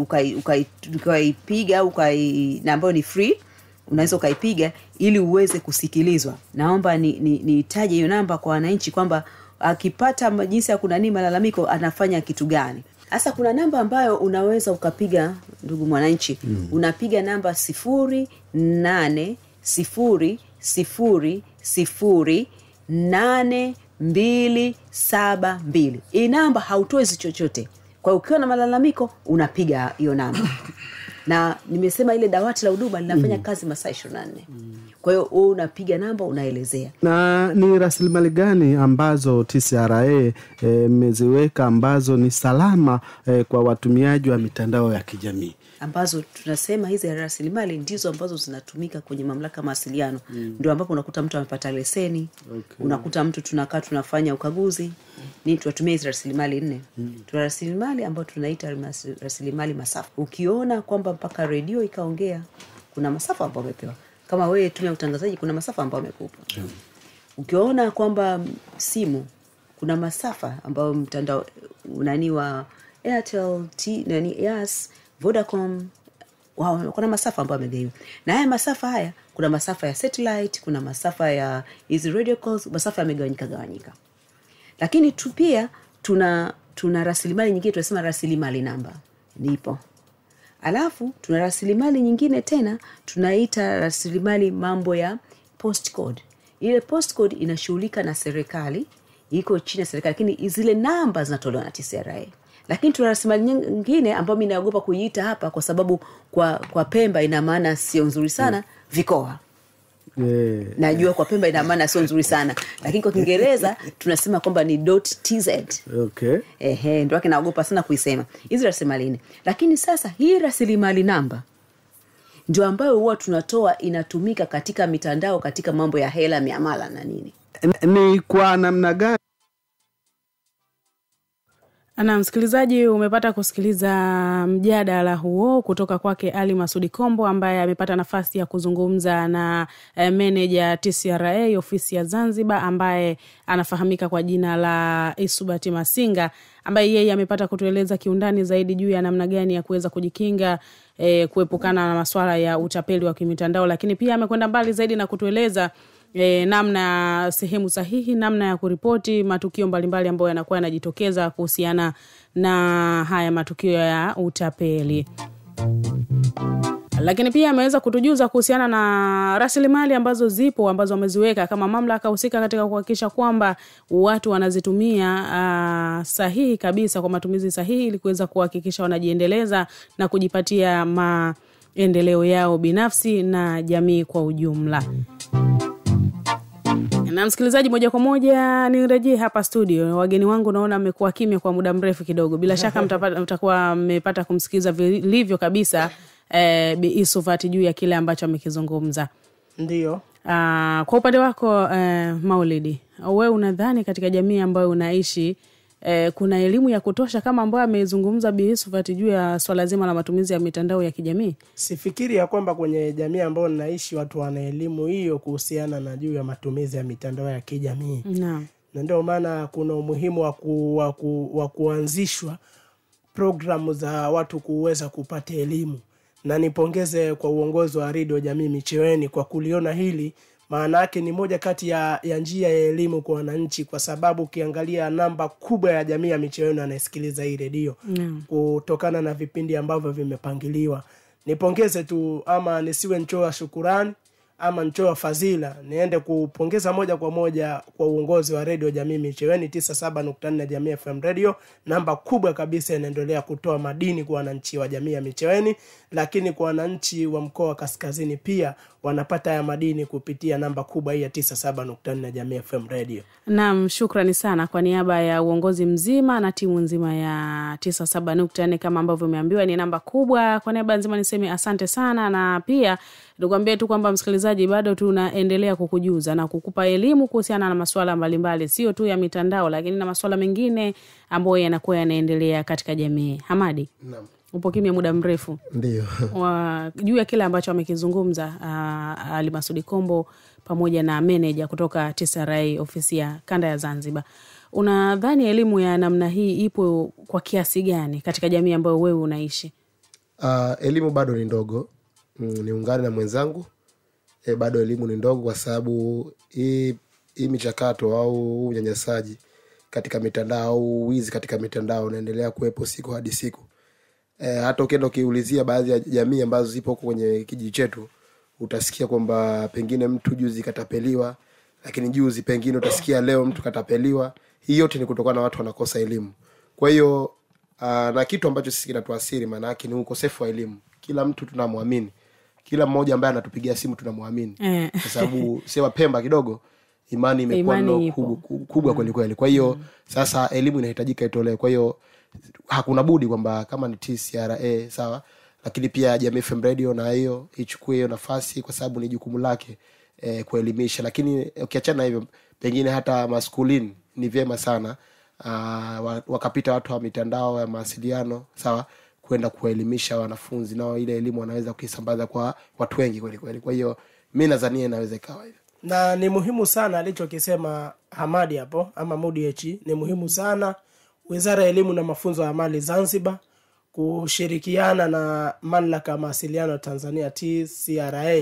Speaker 7: na ambayo ni free, unaweza ukaipiga ili uweze kusikilizwa. Naomba nitaje hiyo namba kwa wananchi kwamba akipata jinsi ya kunani malalamiko anafanya kitu gani. Sasa kuna namba ambayo unaweza ukapiga, ndugu mwananchi. Unapiga namba 0800008272. Hii namba hautoi chochote. Kwa ukiwa na malalamiko unapiga hiyo namba. Na nimesema ile dawati la huduma linafanya kazi masaa 24. Kwa hiyo unapiga namba, unaelezea.
Speaker 6: Na ni rasilimali gani ambazo TCRA meziweka ambazo ni salama kwa watumiaji wa mitandao ya kijamii?
Speaker 7: Ambazo tunasema hizi rasilimali ndizo ambazo zinatumika kwenye mamlaka mawasiliano. Ndio ambapo unakuta mtu amepata leseni, unakuta mtu tunafanya ukaguzi. Ni tunatumia hizi rasilimali 4. Tuna rasilimali ambayo tunaita rasilimali masafa. Ukiona kwamba mpaka redio ikaongea, kuna masafa ambayo umepewa. Kama wewe tumia utangazaji, kuna masafa ambayo umekupa. Ukiona kwamba simu, kuna masafa ambayo mtandao wa Airtel, Yas, Vodacom, kuna masafa ambayo yamegawiwa. Na haya masafa haya, kuna masafa ya satellite, kuna masafa ya hizi radio calls, masafa yamegawanyika. Lakini pia tuna rasilimali nyingine tunasema rasilimali namba. Nipo. Alafu tuna rasilimali nyingine tena tunaita rasilimali mambo ya postcode. Ile postcode inashughulika na serikali, iko chini ya serikali, lakini zile namba zinatolewa na TCRA. Lakini tuna rasilimali nyingine ambayo mimi naogopa kuiita hapa kwa sababu kwa Pemba ina maana sio nzuri sana, vikoa. Najua kwa Pemba ina maana sio nzuri sana, lakini kwa Kiingereza tunasema kwamba ni .tz. Ndio wake naogopa sana kuisema. Hizi rasilimali 4. Lakini sasa hii rasilimali namba ndio ambayo huwa tunatoa, inatumika katika mitandao, katika mambo ya hela, miamala na nini.
Speaker 6: Ni kwa namna gani?
Speaker 1: Na msikilizaji, umepata kusikiliza mjadala huo kutoka kwake Ali Masudi Kombo, ambaye amepata nafasi ya kuzungumza na manager TCRA ofisi ya Zanzibar, ambaye anafahamika kwa jina la Isubati Masinga, ambaye yeye amepata kutueleza kiundani zaidi juu ya namna gani ya kuweza kujikinga kuepukana na masuala ya utapeli wa kimitandao. Lakini pia amekwenda mbali zaidi na kutueleza namna sehemu sahihi, namna ya kuripoti matukio mbalimbali ambayo yanakuwa yanajitokeza kuhusiana na haya matukio ya utapeli. Lakini pia ameweza kutujuza kuhusiana na rasilimali ambazo zipo ambazo wameziweka kama mamlaka husika katika kuhakikisha kwamba watu wanazitumia sahihi kabisa, kwa matumizi sahihi, ili kuweza kuhakikisha wanajiendeleza na kujipatia maendeleo yao binafsi na jamii kwa ujumla. Na msikilizaji, moja kwa moja nirejee hapa studio. Wageni wangu naona mmekuwa kimya kwa muda mrefu kidogo. Bila shaka mtakuwa mmepata kumsikiza vilivyo kabisa Bi Yusufat juu ya kile ambacho amekizungumza.
Speaker 2: Ndio.
Speaker 1: Kwa upande wako Maulidi, wewe unadhani katika jamii ambayo unaishi kuna elimu ya kutosha kama ambayo amezungumza Bi Yusufat juu ya swala zima la matumizi ya mitandao ya kijamii?
Speaker 2: Sifikiri ya kwamba kwenye jamii ambayo ninaishi watu wana elimu hiyo kuhusiana na juu ya matumizi ya mitandao ya kijamii.
Speaker 1: Naam.
Speaker 2: Na ndio maana kuna umuhimu wa kuanzishwa programu za watu kuweza kupata elimu. Na nipongeze kwa uongozi wa Radio Jamii Micheweni kwa kuliona hili, maana yake ni moja kati ya njia ya elimu kwa wananchi, kwa sababu ukiangalia namba kubwa ya jamii ya Micheweni anasikiliza hii radio kutokana na vipindi ambavyo vimepangiliwa. Nipongeze tu, ama nisiwe nchoa shukrani ama nchoa fadhila, niende kupongeza moja kwa moja kwa uongozi wa Radio Jamii Micheweni 97.4 Jamii FM Radio. Namba kubwa kabisa inaendelea kutoa madini kwa wananchi wa jamii ya Micheweni, lakini kwa wananchi wa mkoa wa Kaskazini pia wanapata ya madini kupitia namba kubwa hii ya 97.4 Jamii FM Radio.
Speaker 1: Naam, shukrani sana kwa niaba ya uongozi mzima na timu nzima ya 97.4 kama ambavyo umeambiwa ni namba kubwa. Kwa niaba nzima niseme asante sana, na pia nikwambie tu kwamba msikilizaji, bado tunaendelea kukujuza na kukupa elimu kuhusiana na masuala mbalimbali, sio tu ya mitandao lakini na masuala mengine ambayo yanakuwa yanaendelea katika jamii. Hamadi.
Speaker 3: Naam.
Speaker 1: Upo kimya muda mrefu.
Speaker 3: Ndio.
Speaker 1: Juu ya kile ambacho amekizungumza Ali Masudi Kombo pamoja na manager kutoka TSRA ofisi ya kanda ya Zanzibar. Unadhani elimu ya namna hii ipo kwa kiasi gani katika jamii ambayo wewe unaishi?
Speaker 3: Elimu bado ni ndogo. Niungane na mwenzangu. Bado elimu ni ndogo kwa sababu hii michakato au unyanyasaji katika mitandao au wizi katika mitandao unaendelea kuwepo siku hadi siku. Hata ukienda ukiulizia baadhi ya jamii ambazo zipo kwenye kijiji chetu, utasikia kwamba pengine mtu juzi katapeliwa, lakini juzi pengine utasikia leo mtu katapeliwa. Hii yote ni kutokana na watu wanakosa elimu. Kwa hiyo na kitu ambacho sisi kinatuasiri maana yake ni ukosefu wa elimu. Kila mtu tunamwamini, kila mmoja ambaye anatupigia simu tunamwamini, kwa sababu sewa Pemba kidogo imani imekuwa kubwa kweli kweli. Kwa hiyo sasa elimu inahitajika itolewe. Kwa hiyo hakuna budi kwamba kama ni TSRA sawa, lakini pia Jamii FM Radio na hiyo ichukue hiyo nafasi, kwa sababu ni jukumu lake kuelimisha. Lakini ukiachana hivyo, pengine hata maskulini ni vyema sana wakapita watu wa mitandao ya mawasiliano sawa, kwenda kuelimisha wanafunzi, nao ile elimu wanaweza kuisambaza kwa watu wengi kweli kweli. Kwa hiyo mimi nadhani inaweza ikawa hivyo.
Speaker 2: Na ni muhimu sana alichokisema Hamadi hapo ama Mudi, ni muhimu sana Wizara ya Elimu na Mafunzo ya Amali Zanzibar kushirikiana na Mamlaka ya Mawasiliano Tanzania TSRA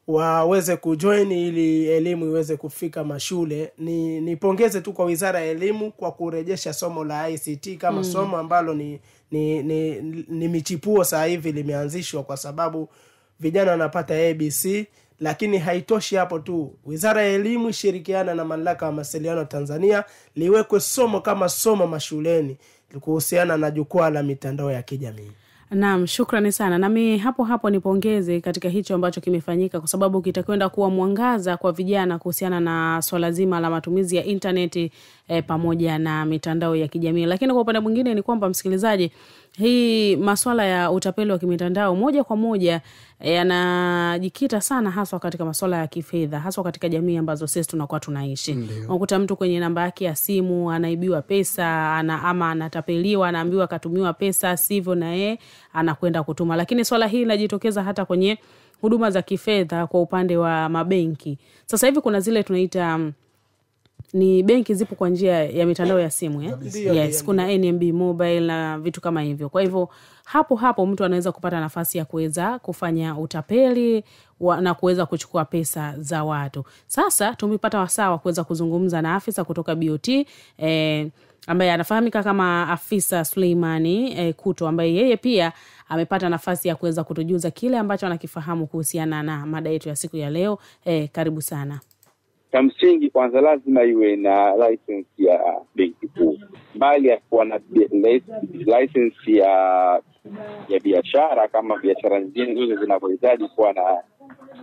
Speaker 2: waweze kujoin ili elimu iweze kufika mashule. Nipongeze tu kwa Wizara ya Elimu kwa kurejesha somo la ICT kama somo ambalo ni michipuo sasa hivi limeanzishwa, kwa sababu vijana wanapata ABC. Lakini haitoshi hapo tu, Wizara ya Elimu shirikiana na Mamlaka ya Mawasiliano Tanzania liwekwe somo kama somo mashuleni kuhusiana na jukwaa la mitandao ya kijamii.
Speaker 1: Naam, shukrani sana. Nami hapo nipongeze katika hicho ambacho kimefanyika, kwa sababu kitakwenda kuwa mwangaza kwa vijana kuhusiana na swala zima la matumizi ya internet pamoja na mitandao ya kijamii. Lakini kwa upande mwingine ni kwamba msikilizaji, hii masuala ya utapeli wa kimitandao moja kwa moja yanajikita sana haswa katika masuala ya kifedha, haswa katika jamii ambazo sisi tunakuwa tunaishi. Unakuta mtu kwenye namba yake ya simu anaibiwa pesa, ama anatapeliwa, anaambiwa katumiwa pesa sivyo, na yeye anakwenda kutuma. Lakini swala hili linajitokeza hata kwenye huduma za kifedha kwa upande wa mabenki. Sasa hivi kuna zile tunaita ni benki zipo kwa njia ya mitandao ya simu
Speaker 2: Ndiyo,
Speaker 1: yes,
Speaker 2: ndiyo,
Speaker 1: kuna NMB mobile na vitu kama hivyo. Kwa hivyo hapo mtu anaweza kupata nafasi ya kuweza kufanya utapeli na kuweza kuchukua pesa za watu. Sasa tumepata wasaa wa kuweza kuzungumza na afisa kutoka BOT ambaye anafahamika kama afisa Suleimani Kuto, ambaye yeye pia amepata nafasi ya kuweza kutujuza kile ambacho anakifahamu kuhusiana na mada yetu ya siku ya leo. Karibu sana.
Speaker 8: Kamsingi kwanza lazima iwe na license ya benki kuu. Mbali ya kuwa na license ya biashara kama biashara nyingine zote zinavyohitaji kuwa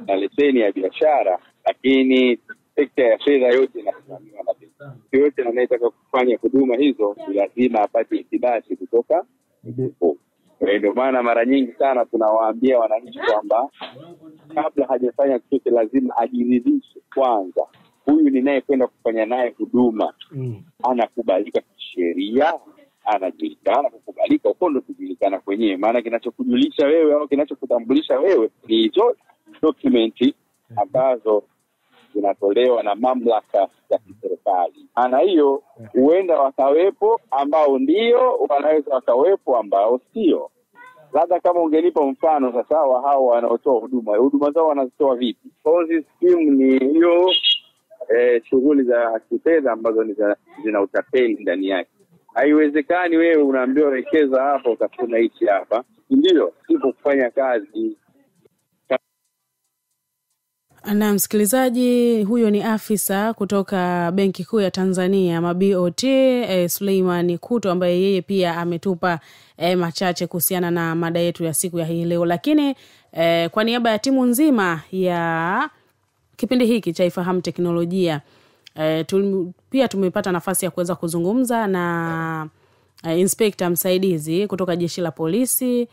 Speaker 8: na leseni ya biashara, lakini sekta ya fedha yote inasimamiwa na benki. Yote anayetaka kufanya huduma hizo lazima apate ithibati kutoka benki kuu. Ndio maana mara nyingi sana tunawaambia wananchi kwamba kabla hajafanya chochote lazima ajiridhishe kwanza huyu ninayekwenda kufanya naye huduma anakubalika kisheria, anajulikana. Kukubalika huko ndo kujulikana kwenyewe, maana kinachokujulisha wewe au kinachokutambulisha wewe ni hizo document ambazo zinatolewa na mamlaka za kiserikali. Ana hiyo huenda wakawepo ambao ndio, wanaweza wakawepo ambao sio. Labda kama ungenipa mfano sasa wa hao wanaotoa huduma zao wanazitoa vipi? Ponzi scheme ni hiyo shughuli za kifedha ambazo zina utapeli ndani yake. Haiwezekani wewe unaambiwa wekeza hapa utafuna hichi hapa, ndio sipo kufanya kazi.
Speaker 1: Na msikilizaji, huyo ni afisa kutoka Benki Kuu ya Tanzania BOT Suleimani Kuto, ambaye yeye pia ametupa machache kuhusiana na mada yetu ya siku ya hii leo. Lakini kwa niaba ya timu nzima ya kipindi hiki cha Ifahamu Teknolojia, pia tumepata nafasi ya kuweza kuzungumza na inspector msaidizi kutoka Jeshi la Polisi.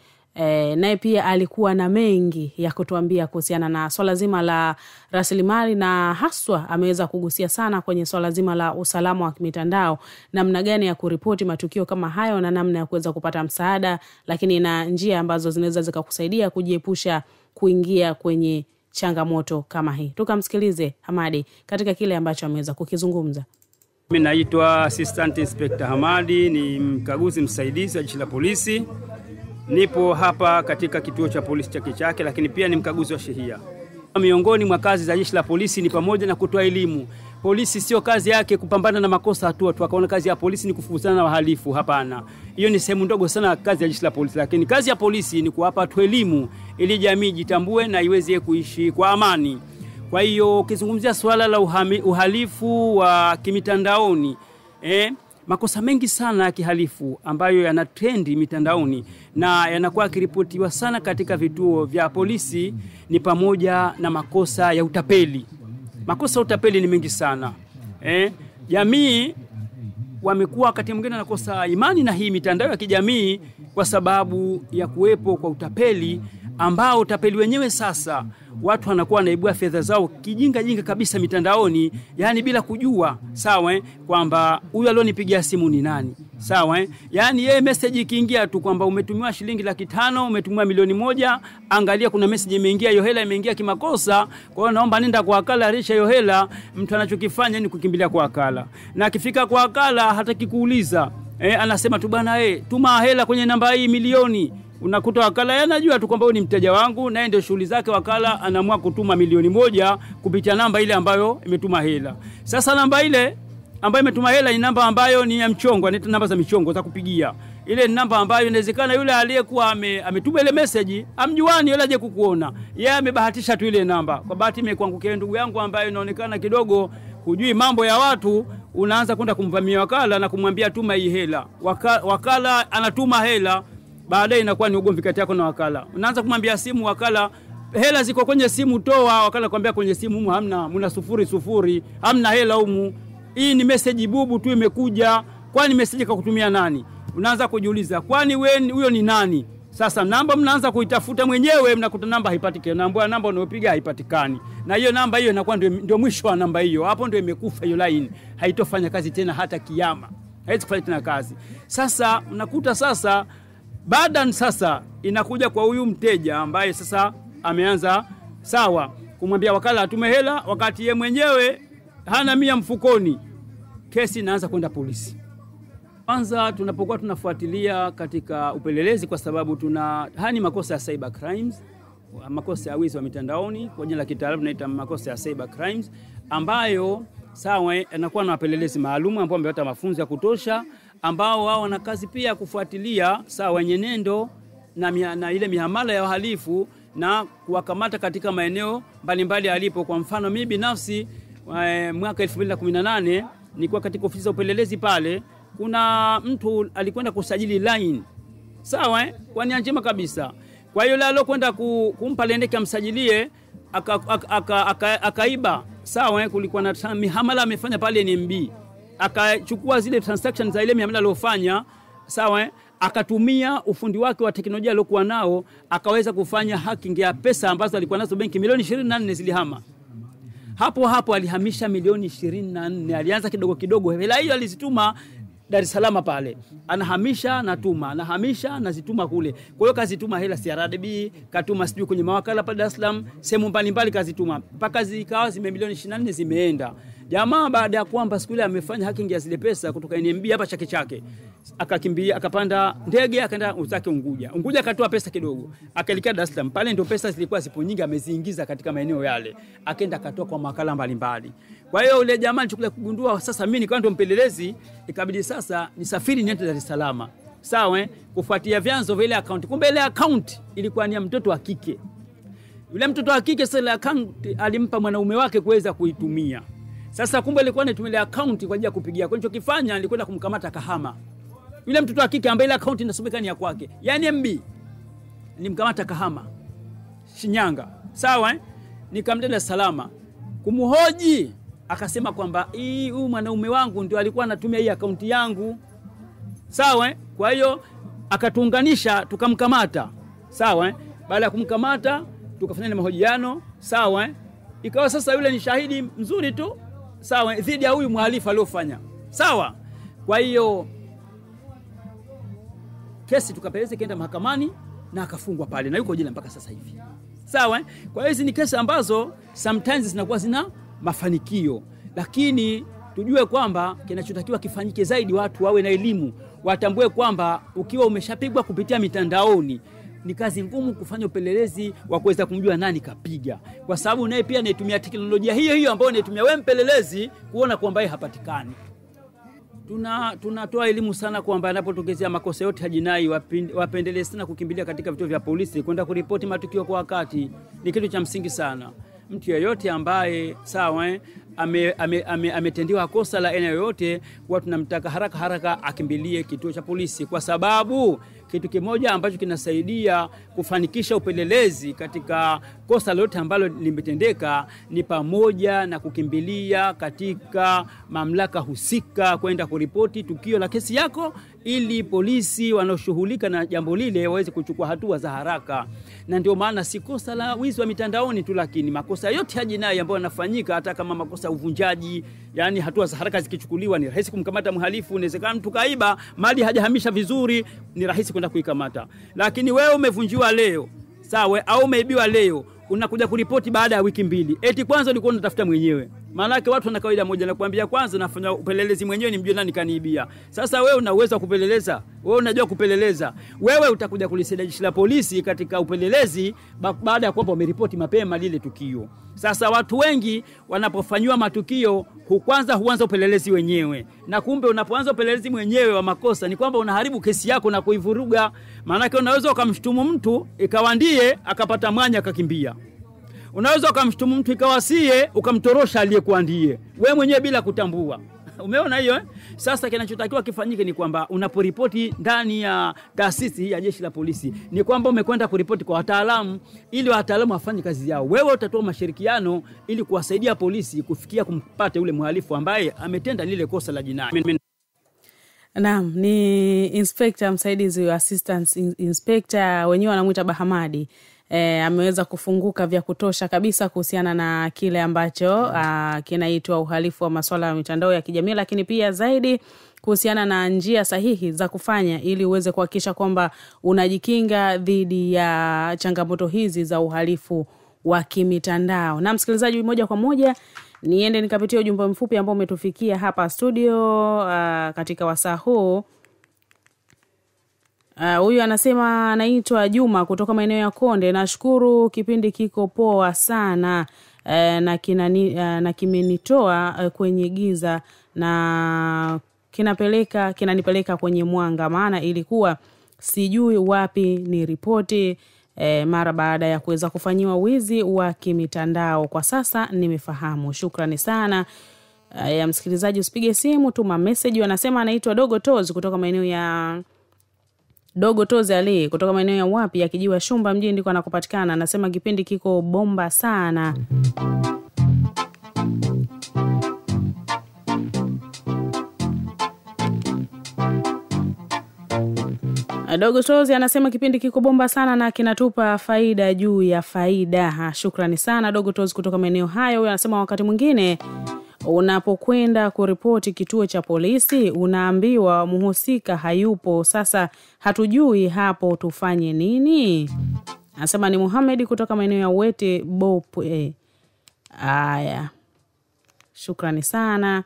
Speaker 1: Naye pia alikuwa na mengi ya kutuambia kuhusiana na swala zima la rasilimali, na haswa ameweza kugusia sana kwenye swala zima la usalama wa mitandao, namna gani ya kuripoti matukio kama hayo na namna ya kuweza kupata msaada, lakini na njia ambazo zinaweza zikakusaidia kujiepusha kuingia kwenye changamoto kama hii. Tukamsikilize Hamadi katika kile ambacho ameweza kukizungumza.
Speaker 9: Mimi naitwa Assistant Inspector Hamadi, ni mkaguzi msaidizi wa Jeshi la Polisi. Nipo hapa katika kituo cha polisi Chake Chake, lakini pia ni mkaguzi wa sheria. Miongoni mwa kazi za Jeshi la Polisi ni pamoja na kutoa elimu. Polisi sio kazi yake kupambana na makosa tu akaona kazi ya polisi ni kufukuzana na wahalifu. Hapana. Hiyo ni sehemu ndogo sana kazi ya Jeshi la Polisi, lakini kazi ya polisi ni kuwapa watu elimu ili jamii jitambue na iweze kuishi kwa amani. Kwa hiyo ukizungumzia swala la uhalifu wa kimitandaoni, makosa mengi sana ya kihalifu ambayo yana trendi mitandaoni na yanakuwa yakiripotiwa sana katika vituo vya polisi ni pamoja na makosa ya utapeli. Makosa ya utapeli ni mengi sana. Jamii wamekuwa wakati mwingine nakosa imani na hii mitandao ya kijamii kwa sababu ya kuwepo kwa utapeli, ambao utapeli wenyewe sasa watu wanakuwa wanaibua fedha zao kijinga kabisa mitandaoni, yani bila kujua sawa kwamba huyu alionipigia simu ni nani. Sawa yani yeye message ikiingia tu kwamba umetumiwa shilingi 500, umetumiwa milioni 1, angalia kuna message imeingia, hiyo hela imeingia kimakosa, kwa hiyo naomba nenda kwa wakala arisha hiyo hela. Mtu anachokifanya ni kukimbilia kwa wakala, na akifika kwa wakala hataki kuuliza, anasema tu bana tuma hela kwenye namba hii milioni. Unakuta wakala anajua tu kwamba huyu ni mteja wangu na ndio shughuli zake, wakala anaamua kutuma milioni 1 kupitia namba ile ambayo imetuma hela. Sasa namba ile ambayo imetuma hela ni namba ambayo ni ya mchongo, ni namba za michongo za kupigia. Ile ni namba ambayo inawezekana yule aliyekuwa ametuma ile message amjuani yule aje kukuona. Yeye amebahatisha tu ile namba. Kwa bahati imekuangukia ndugu yangu ambaye inaonekana kidogo hujui mambo ya watu, unaanza kwenda kumvamia wakala na kumwambia tuma hii hela. Wakala anatuma hela, baadaye inakuwa ni ugomvi kati yako na wakala. Unaanza kumwambia simu wakala, hela ziko kwenye simu toa. Wakala kwambia kwenye simu humu hamna, mna 00, hamna hela humu. Hii ni message bubu tu imekuja. Kwani message kakutumia nani? Unaanza kujiuliza, kwani wewe huyo ni nani? Sasa namba mnaanza kuitafuta mwenyewe, mnakuta namba haipatikani. Namba unayopiga haipatikani. Na hiyo namba hiyo inakuwa ndio mwisho wa namba hiyo. Hapo ndio imekufa hiyo line. Haitofanya kazi tena hata kiyama. Haiwezi kufanya tena kazi. Sasa unakuta sasa baada sasa inakuja kwa huyu mteja ambaye sasa ameanza sawa kumwambia wakala atume hela wakati yeye mwenyewe hana 100 mfukoni. kesi inaanza kwenda polisi. Kwanza tunapokuwa tunafuatilia katika upelelezi, kwa sababu haya ni makosa ya cyber crimes, makosa ya wizi wa mitandaoni, kwa jina la kitaalamu tunaita makosa ya cyber crimes, ambayo sawa yanakuwa na wapelelezi maalum ambao wamepata mafunzo ya kutosha, ambao wao wana kazi pia kufuatilia sawa nyenendo na ile mihamala ya uhalifu na kuwakamata katika maeneo mbalimbali alipo. Kwa mfano mimi binafsi mwaka 2018 nilikuwa katika ofisi za upelelezi pale, kuna mtu alikwenda kusajili line. Sawa kwa nia njema kabisa. Kwa hiyo leo kwenda kumpa lendeke amsajilie akaiba. Sawa kulikuwa na mihamala amefanya pale NMB. Akachukua zile transactions za ile mihamala aliyofanya, sawa akatumia ufundi wake wa teknolojia aliyokuwa nao, akaweza kufanya hacking ya pesa ambazo alikuwa nazo benki milioni 24 zilihama. Hapo alihamisha milioni 24. Alianza kidogo kidogo. Hela hiyo alizituma Dar es Salaam pale. Anahamisha na tuma, anahamisha na zituma kule. Kwa hiyo kazituma hela CRDB, katuma sijui kwenye mawakala pale Dar es Salaam, sehemu mbalimbali kazituma. Mpaka zikawa milioni 24 zimeenda. Jamaa baada ya kwamba siku ile amefanya hacking ya zile pesa kutoka NMB hapa Chake Chake, akakimbia akapanda ndege akaenda Uzake Unguja akatoa pesa kidogo akaelekea Dar es Salaam. Pale ndio pesa zilikuwa zipo nyingi ameziingiza katika maeneo yale, akaenda akatoa kwa makala mbalimbali. Kwa hiyo yule jamaa alichokuja kugundua, sasa mimi nikawa ndo mpelelezi, ikabidi sasa nisafiri niende Dar es Salaam, sawa kufuatia vyanzo vile account. Kumbe ile account ilikuwa ni ya mtoto wa kike. Yule mtoto wa kike sasa ile account alimpa mwanaume wake kuweza kuitumia. Sasa kumbe ilikuwa anatumia account kwa ajili ya kupigia. Kwa hiyo kifanya nilikwenda kumkamata Kahama. Yule mtoto wa kike ambaye ile account inasomeka ni ya kwake, yani MB, nimkamata Kahama Shinyanga, sawa nikamleta Dar es Salaam kumhoji. Akasema kwamba huyu mwanaume wangu ndio alikuwa anatumia hii account yangu, sawa kwa hiyo akatuunganisha tukamkamata, sawa baada ya kumkamata tukafanya mahojiano, sawa ikawa sasa yule ni shahidi mzuri tu, sawa dhidi ya huyu mhalifu aliyofanya, sawa. Kwa hiyo kesi tukapeleza kaenda mahakamani na akafungwa pale na yuko jela mpaka sasa hivi, sawa. Kwa hiyo hizi ni kesi ambazo sometimes zinakuwa zina mafanikio, lakini tujue kwamba kinachotakiwa kifanyike zaidi, watu wawe na elimu, watambue kwamba ukiwa umeshapigwa kupitia mitandaoni ni kazi ngumu kufanya upelelezi wa kuweza kumjua nani kapiga, kwa sababu naye pia anatumia teknolojia hiyo ambayo anatumia wewe mpelelezi kuona kwamba yeye hapatikani. Tunatoa elimu sana kwamba anapotokezea makosa yote ya jinai wapendelee sana kukimbilia katika vituo vya polisi kwenda kuripoti matukio kwa wakati. Ni kitu cha msingi sana. Mtu yeyote ambaye sawa ametendiwa kosa la aina yoyote, huwa tunamtaka haraka akimbilie kituo cha polisi, kwa sababu kitu kimoja ambacho kinasaidia kufanikisha upelelezi katika kosa lolote ambalo limetendeka ni pamoja na kukimbilia katika mamlaka husika kwenda kuripoti tukio la kesi yako, ili polisi wanaoshughulika na jambo lile waweze kuchukua hatua za haraka. Na ndio maana si kosa la wizi wa mitandaoni tu, lakini makosa yote ya jinai ambayo yanafanyika, hata kama makosa uvunjaji, yani hatua za haraka zikichukuliwa ni rahisi kumkamata mhalifu. Inawezekana mtu kaiba mali hajahamisha vizuri, ni rahisi kwenda kuikamata. Lakini wewe umevunjiwa leo, sawa, au umeibiwa leo, unakuja kuripoti baada ya wiki 2. Eti kwanza ulikuwa unatafuta mwenyewe. Maana yake watu wana kawaida moja na kuambia kwanza nafanya upelelezi mwenyewe nimjue nani kaniibia. Sasa wewe una uwezo wa kupeleleza? Wewe unajua kupeleleza? Wewe utakuja kulisaidia jeshi la polisi katika upelelezi baada ya kwamba umeripoti mapema lile tukio. Sasa watu wengi wanapofanywa matukio huanza upelelezi wenyewe. Na kumbe unapoanza upelelezi mwenyewe wa makosa ni kwamba unaharibu kesi yako na kuivuruga. Maana yake unaweza ukamshtumu mtu ikawa ndiye akapata mwanya akakimbia. Unaweza ukamshtumu mtu ikawasie ukamtorosha aliyekuandie wewe mwenyewe bila kutambua. Umeona hiyo Sasa kinachotakiwa kifanyike ni kwamba unaporipoti ndani ya taasisi ya jeshi la polisi ni kwamba umekwenda kuripoti kwa wataalamu ili wataalamu wafanye kazi yao. Wewe utatoa mashirikiano ili kuwasaidia polisi kufikia kumpata yule mhalifu ambaye ametenda lile kosa la jinai.
Speaker 1: Naam, ni inspector msaidizi wa assistant inspector, wenyewe wanamuita Bahamadi. Ameweza kufunguka vya kutosha kabisa kuhusiana na kile ambacho kinaitwa uhalifu wa masuala ya mitandao ya kijamii, lakini pia zaidi kuhusiana na njia sahihi za kufanya ili uweze kuhakikisha kwamba unajikinga dhidi ya changamoto hizi za uhalifu wa kimitandao. Na msikilizaji, moja kwa moja Niende nikapitia ujumbe mfupi ambao umetufikia hapa studio katika wasaa huu. Huyu anasema anaitwa Juma kutoka maeneo ya Konde. Nashukuru kipindi kiko poa sana na kimenitoa kwenye giza na kinanipeleka kwenye mwanga, maana ilikuwa sijui wapi ni ripoti mara baada ya kuweza kufanyiwa wizi wa kimitandao. Kwa sasa nimefahamu. Shukrani sana. Ya msikilizaji, usipige simu, tuma message. Anasema anaitwa Dogo Tozi kutoka maeneo ya Dogo Tozi Ali kutoka maeneo ya wapi ya Kijiwa Shumba mjini ndiko anakopatikana. Anasema kipindi kiko bomba sana. Dogo Tozi anasema kipindi kiko bomba sana na kinatupa faida juu ya faida. Shukrani sana Dogo Tozi kutoka maeneo hayo. Huyu anasema wakati mwingine unapokwenda kuripoti kituo cha polisi unaambiwa mhusika hayupo, sasa hatujui hapo tufanye nini. Anasema ni Muhammad kutoka maeneo ya Wete Bop. Aya. Shukrani sana.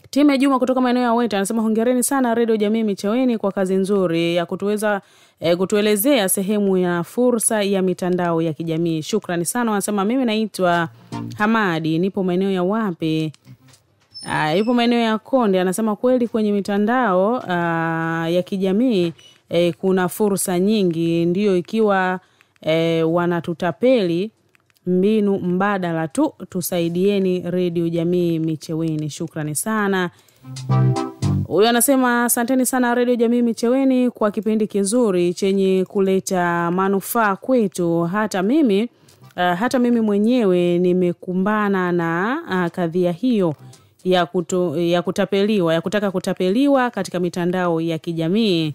Speaker 1: Time Juma kutoka maeneo ya Wete anasema hongereni sana Radio Jamii Micheweni kwa kazi nzuri ya kutuelezea sehemu ya fursa ya mitandao ya kijamii. Shukrani sana. Anasema mimi naitwa Hamadi, nipo maeneo ya wapi? Yupo maeneo ya Konde. Anasema kweli kwenye mitandao ya kijamii kuna fursa nyingi, ndio ikiwa wanatutapeli mbinu mbadala tu, tusaidieni Radio Jamii Micheweni. Shukrani sana. Huyo anasema asanteni sana Radio Jamii Micheweni kwa kipindi kizuri chenye kuleta manufaa kwetu. Hata mimi mwenyewe nimekumbana na kadhia hiyo ya kutaka kutapeliwa katika mitandao ya kijamii.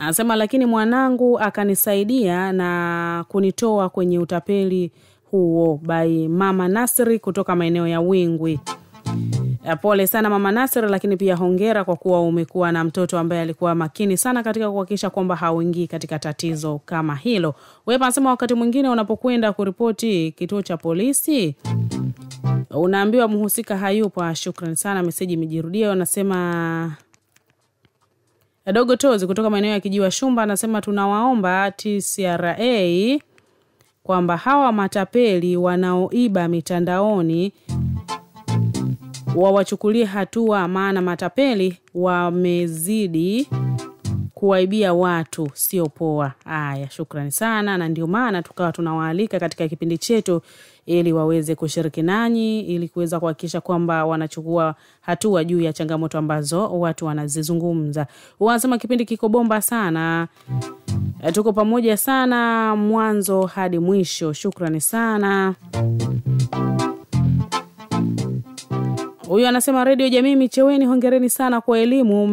Speaker 1: Anasema lakini mwanangu akanisaidia na kunitoa kwenye utapeli huo. By Mama Nasri kutoka maeneo ya Wingwi. Pole sana Mama Nasri, lakini pia hongera kwa kuwa umekuwa na mtoto ambaye alikuwa makini sana katika kuhakikisha kwamba hauingii katika tatizo kama hilo. Wewe anasema wakati mwingine unapokwenda kuripoti kituo cha polisi unaambiwa mhusika hayupo. Shukrani sana, message imejirudia. Anasema Dogo Tozi kutoka maeneo ya Kijiwa Shumba anasema tunawaomba TCRA kwamba hawa matapeli wanaoiba mitandaoni wawachukulie hatua, maana matapeli wamezidi kuwaibia watu, sio poa. Aya, shukrani sana, na ndio maana tukawa tunawaalika katika kipindi chetu ili waweze kushiriki nanyi ili kuweza kuhakikisha kwamba wanachukua hatua juu ya changamoto ambazo watu wanazizungumza. Wanasema kipindi kiko bomba sana. Tuko pamoja sana mwanzo hadi mwisho. Shukrani sana. Huyu anasema Radio Jamii Micheweni hongereni sana kwa elimu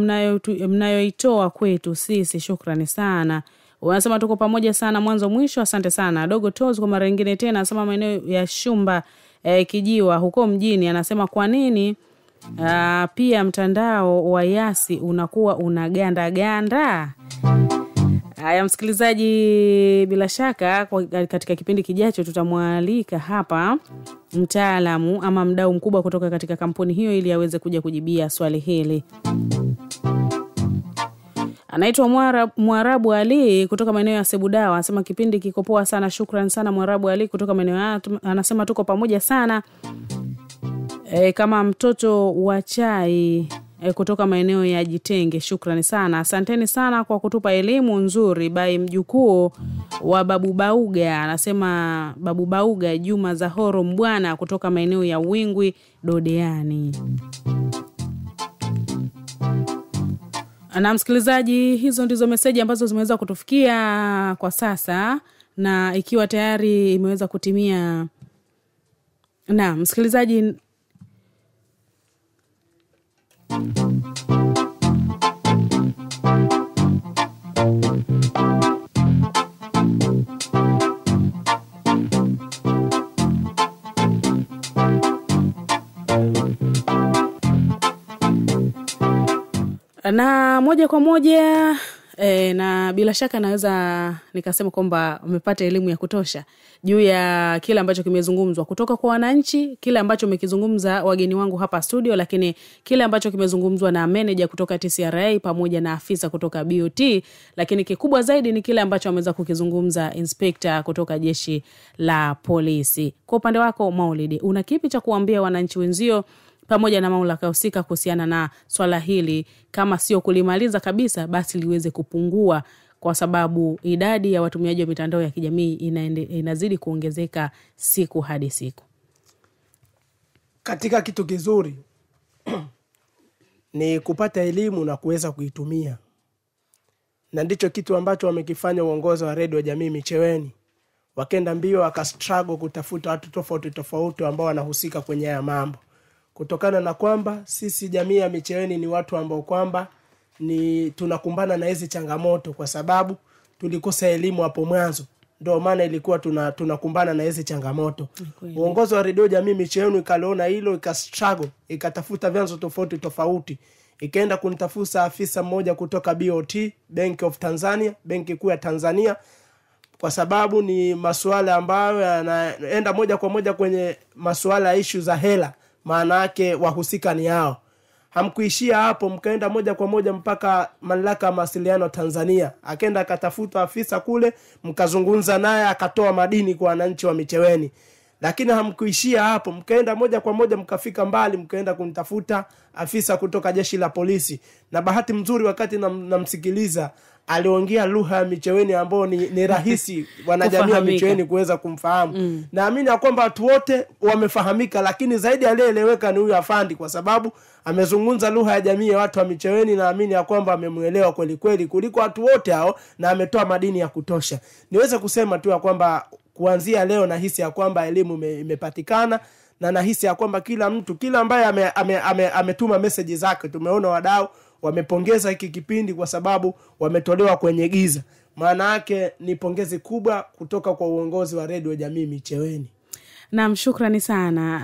Speaker 1: mnayoitoa kwetu sisi. Shukrani sana. Wanasema tuko pamoja sana mwanzo mwisho. Asante sana. Dogo Tozi kwa mara nyingine tena anasema maeneo ya Shumba Kijiwa huko mjini. Anasema kwa nini pia mtandao wa Yasi unakuwa unaganda. Haya msikilizaji, bila shaka katika kipindi kijacho tutamwalika hapa mtaalamu ama mdau mkubwa kutoka katika kampuni hiyo ili aweze kuja kujibia swali hili. Anaitwa Mwarabu Ali kutoka maeneo ya Sebudawa. Anasema kipindi kiko poa sana. Shukrani sana Mwarabu Ali kutoka maeneo ya, anasema tuko pamoja sana. Kama mtoto wa chai kutoka maeneo ya Jitenge. Shukrani sana. Asanteni sana kwa kutupa elimu nzuri. Bai mjukuu wa Babu Bauga. Anasema Babu Bauga Juma Zahoro Mbwana kutoka maeneo ya Wingwi Dodeani. Na msikilizaji, hizo ndizo meseji ambazo zimeweza kutufikia kwa sasa, na ikiwa tayari imeweza kutimia. Na msikilizaji, na moja kwa moja Na bila shaka naweza nikasema kwamba umepata elimu ya kutosha juu ya kile ambacho kimezungumzwa kutoka kwa wananchi, kile ambacho umekizungumza wageni wangu hapa studio, lakini kile ambacho kimezungumzwa na manager kutoka TCRA pamoja na afisa kutoka BOT, lakini kikubwa zaidi ni kile ambacho ameweza kukizungumza inspector kutoka jeshi la polisi. Kwa upande wako Maulidi, una kipi cha kuambia wananchi wenzio pamoja na mamlaka husika kuhusiana na swala hili, kama sio kulimaliza kabisa basi liweze kupungua, kwa sababu idadi ya watumiaji wa mitandao ya kijamii inazidi kuongezeka siku hadi siku?
Speaker 2: Katika kitu kizuri ni kupata elimu na kuweza kuitumia, na ndicho kitu ambacho wamekifanya uongozi wa Radio Jamii Micheweni. Wakenda mbio wakastruggle kutafuta watu tofauti ambao wanahusika kwenye haya mambo, kutokana na kwamba sisi jamii ya Micheweni ni watu ambao kwamba ni tunakumbana na hizi changamoto kwa sababu tulikosa elimu hapo mwanzo. Ndio maana ilikuwa tunakumbana na hizi changamoto. Uongozi wa Radio Jamii Micheweni ikaliona hilo, ikastruggle, ikatafuta vyanzo tofauti. Ikaenda kunitafuta afisa mmoja kutoka BOT, Bank of Tanzania, benki kuu ya Tanzania, kwa sababu ni masuala ambayo yanaenda moja kwa moja kwenye masuala ya issue za hela. Maana yake wahusika ni hao. Hamkuishia hapo, mkaenda moja kwa moja mpaka mamlaka ya mawasiliano Tanzania. Akaenda akatafuta afisa kule, mkazungumza naye akatoa madini kwa wananchi wa Micheweni. Lakini hamkuishia hapo, mkaenda moja kwa moja mkafika mbali, mkaenda kunitafuta afisa kutoka jeshi la polisi. Na bahati mzuri wakati namsikiliza aliongea lugha ya Micheweni ambao ni rahisi wanajamii wa Micheweni kuweza kumfahamu. Naamini ya kwamba watu wote wamefahamika, lakini zaidi aliyeeleweka ni huyu afandi, kwa sababu amezungumza lugha ya jamii ya watu wa Micheweni. Naamini ya kwamba amemuelewa kweli kuliko watu wote hao, na ametoa madini ya kutosha. Niweze kusema tu ya kwamba kuanzia leo nahisi ya kwamba elimu imepatikana, na nahisi ya kwamba kila ambaye ametuma message zake, tumeona wadau wamepongeza hiki kipindi kwa sababu wametolewa kwenye giza. Maana yake ni pongezi kubwa kutoka kwa uongozi wa Radio Jamii Micheweni.
Speaker 1: Naam, shukrani sana.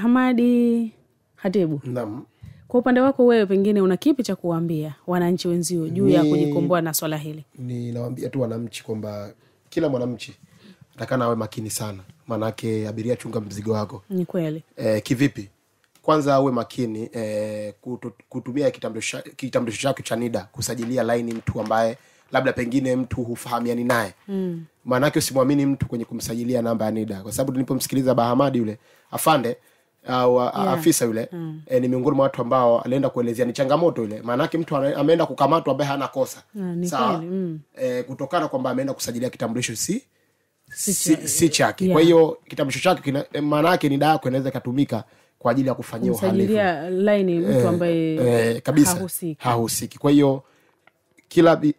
Speaker 1: Hamadi Hatibu.
Speaker 3: Naam.
Speaker 1: Kwa upande wako wewe, pengine una kipi cha kuambia wananchi wenzio juu ya kujikomboa na swala hili?
Speaker 3: Ninawaambia tu wananchi kwamba kila mwananchi atakana awe makini sana. Maana yake abiria, chunga mzigo wako.
Speaker 1: Ni kweli.
Speaker 3: Kivipi? Kwanza awe makini kutumia kitambulisho chako cha NIDA kusajilia line mtu ambaye labda pengine mtu hufahamiani naye. Maana yake usimwamini mtu kwenye kumsajilia namba ya NIDA, kwa sababu nilipomsikiliza Bahamadi yule afande au afisa yule ni miongoni mwa watu ambao alienda kuelezea ni changamoto ile. Maana yake mtu ameenda kukamatwa ambaye hana kosa. Sawa. Kutokana kwamba ameenda kusajilia kitambulisho si chake. Kwa hiyo kitambulisho chake maana yake NIDA yako inaweza kutumika kwa ajili ya kufanyia uhalifu.
Speaker 1: Kusajilia line mtu ambaye
Speaker 3: kabisa hahusiki. Kwa hiyo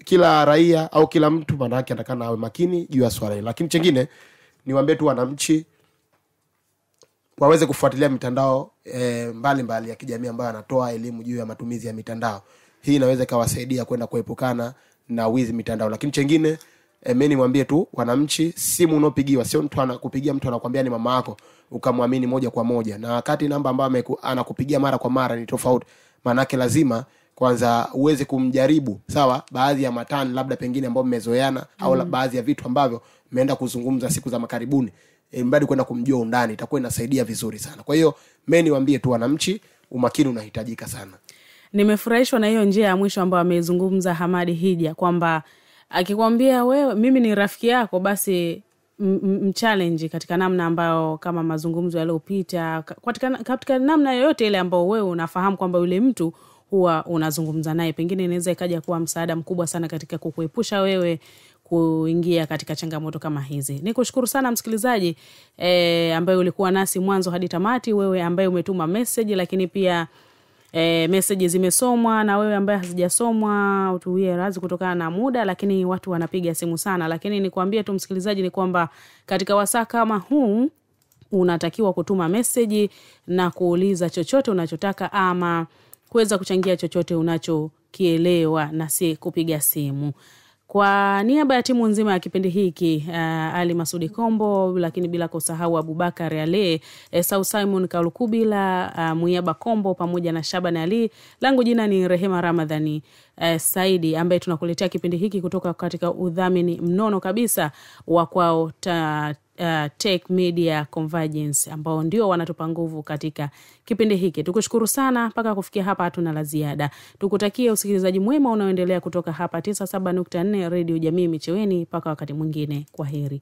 Speaker 3: kila raia au kila mtu maana yake atakana awe makini juu ya swala hili. Lakini chengine niwaambie tu wananchi waweze kufuatilia mitandao mbalimbali ya kijamii ambayo anatoa elimu juu ya matumizi ya mitandao. Hii inaweza kawasaidia kwenda kuepukana na wizi mitandao. Lakini chengine mimi niwaambie tu wananchi, simu unopigiwa sio mtu anakupigia mtu anakuambia ni mama yako ukamwamini moja kwa moja, na wakati namba ambayo anakupigia mara kwa mara ni tofauti. Maana yake lazima kwanza uweze kumjaribu, sawa, baadhi ya matani labda pengine ambao mmezoeana au baadhi ya vitu ambavyo mmeenda kuzungumza siku za makaribuni, mbadi kwenda kumjua undani, itakuwa inasaidia vizuri sana. Kwa hiyo mimi niwaambie tu wananchi, umakini unahitajika sana.
Speaker 1: Nimefurahishwa na hiyo njia ya mwisho ambayo amezungumza Hamadi Hija, kwamba akikwambia wewe mimi ni rafiki yako, basi challenge katika namna ambayo kama mazungumzo yaliyopita, katika namna yoyote ile ambayo wewe unafahamu kwamba yule mtu huwa unazungumza naye, pengine inaweza ikaja kuwa msaada mkubwa sana katika kukuepusha wewe kuingia katika changamoto kama hizi. Nikushukuru sana msikilizaji ambaye ulikuwa nasi mwanzo hadi tamati, wewe ambaye umetuma message, lakini pia message zimesomwa, na wewe ambaye hazijasomwa utuwie radhi kutokana na muda, lakini watu wanapiga simu sana. Lakini nikwambie tu msikilizaji ni kwamba katika wasaa kama huu unatakiwa kutuma message na kuuliza chochote unachotaka ama kuweza kuchangia chochote unachokielewa, na si kupiga simu. Kwa niaba ya timu nzima ya kipindi hiki, Ali Masudi Kombo, lakini bila kusahau Abubakar Ale, Sau Simon Kalukubila, Muyaba Kombo pamoja na Shaban Ali, langu jina ni Rehema Ramadhani Saidi, ambaye tunakuletea kipindi hiki kutoka katika udhamini mnono kabisa wa kwao Tech Media Convergence, ambao ndio wanatupa nguvu katika kipindi hiki. Tukushukuru sana, mpaka kufikia hapa hatuna la ziada. Tukutakie usikilizaji mwema unaoendelea kutoka hapa 97.4 Radio Jamii Micheweni. Mpaka wakati mwingine, kwaheri.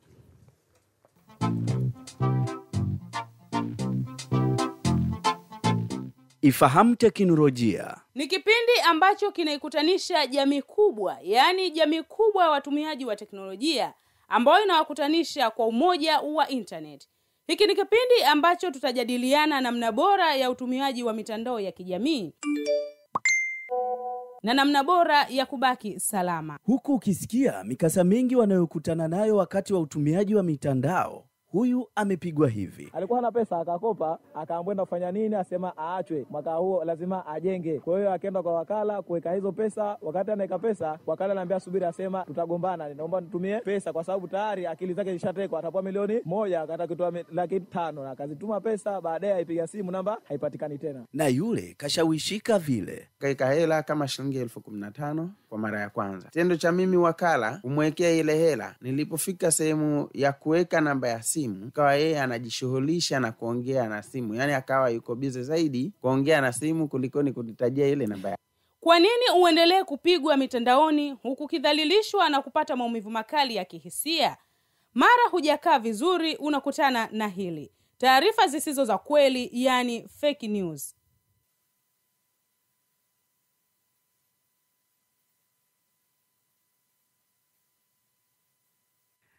Speaker 10: Ifahamu Teknolojia
Speaker 1: Ni kipindi ambacho kinaikutanisha jamii kubwa, yani jamii kubwa ya watumiaji wa teknolojia, ambayo inawakutanisha kwa umoja wa internet. Hiki ni kipindi ambacho tutajadiliana namna bora ya utumiaji wa mitandao ya kijamii na namna bora ya kubaki salama.
Speaker 10: Huku ukisikia mikasa mingi wanayokutana nayo wakati wa utumiaji wa mitandao. Huyu amepigwa hivi.
Speaker 11: Alikuwa na pesa akakopa, akaambiwa kufanya nini, asema aachwe. Mwaka huo lazima ajenge. Kwa hiyo akaenda kwa wakala kuweka hizo pesa. Wakati anaweka pesa, wakala anamwambia subiri, asema tutagombana, naomba nitumie pesa kwa sababu tayari akili zake zishatekwa. Atapewa milioni 1, akataka kutoa 500,000 na akazituma pesa. Baadaye aipiga simu, namba haipatikani tena.
Speaker 10: Na yule kashawishika vile.
Speaker 12: Kaika hela kama shilingi 15,000 kwa mara ya kwanza. Tendo cha mimi wakala umwekea ile hela, nilipofika sehemu ya kuweka namba ya simu, kawa yeye anajishughulisha na kuongea na simu. Yani akawa yuko busy zaidi kuongea na simu kuliko ni kunitajia ile namba.
Speaker 1: Kwa nini uendelee kupigwa mitandaoni huku kidhalilishwa na kupata maumivu makali ya kihisia? Mara hujakaa vizuri unakutana na hili. Taarifa zisizo za kweli, yani fake news.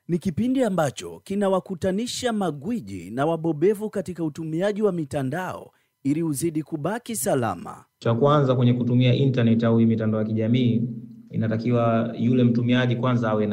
Speaker 10: Ni kipindi ambacho kinawakutanisha magwiji na wabobevu katika utumiaji wa mitandao ili uzidi kubaki salama.
Speaker 13: Cha kwanza kwenye kutumia internet au mitandao ya kijamii, inatakiwa yule mtumiaji kwanza awe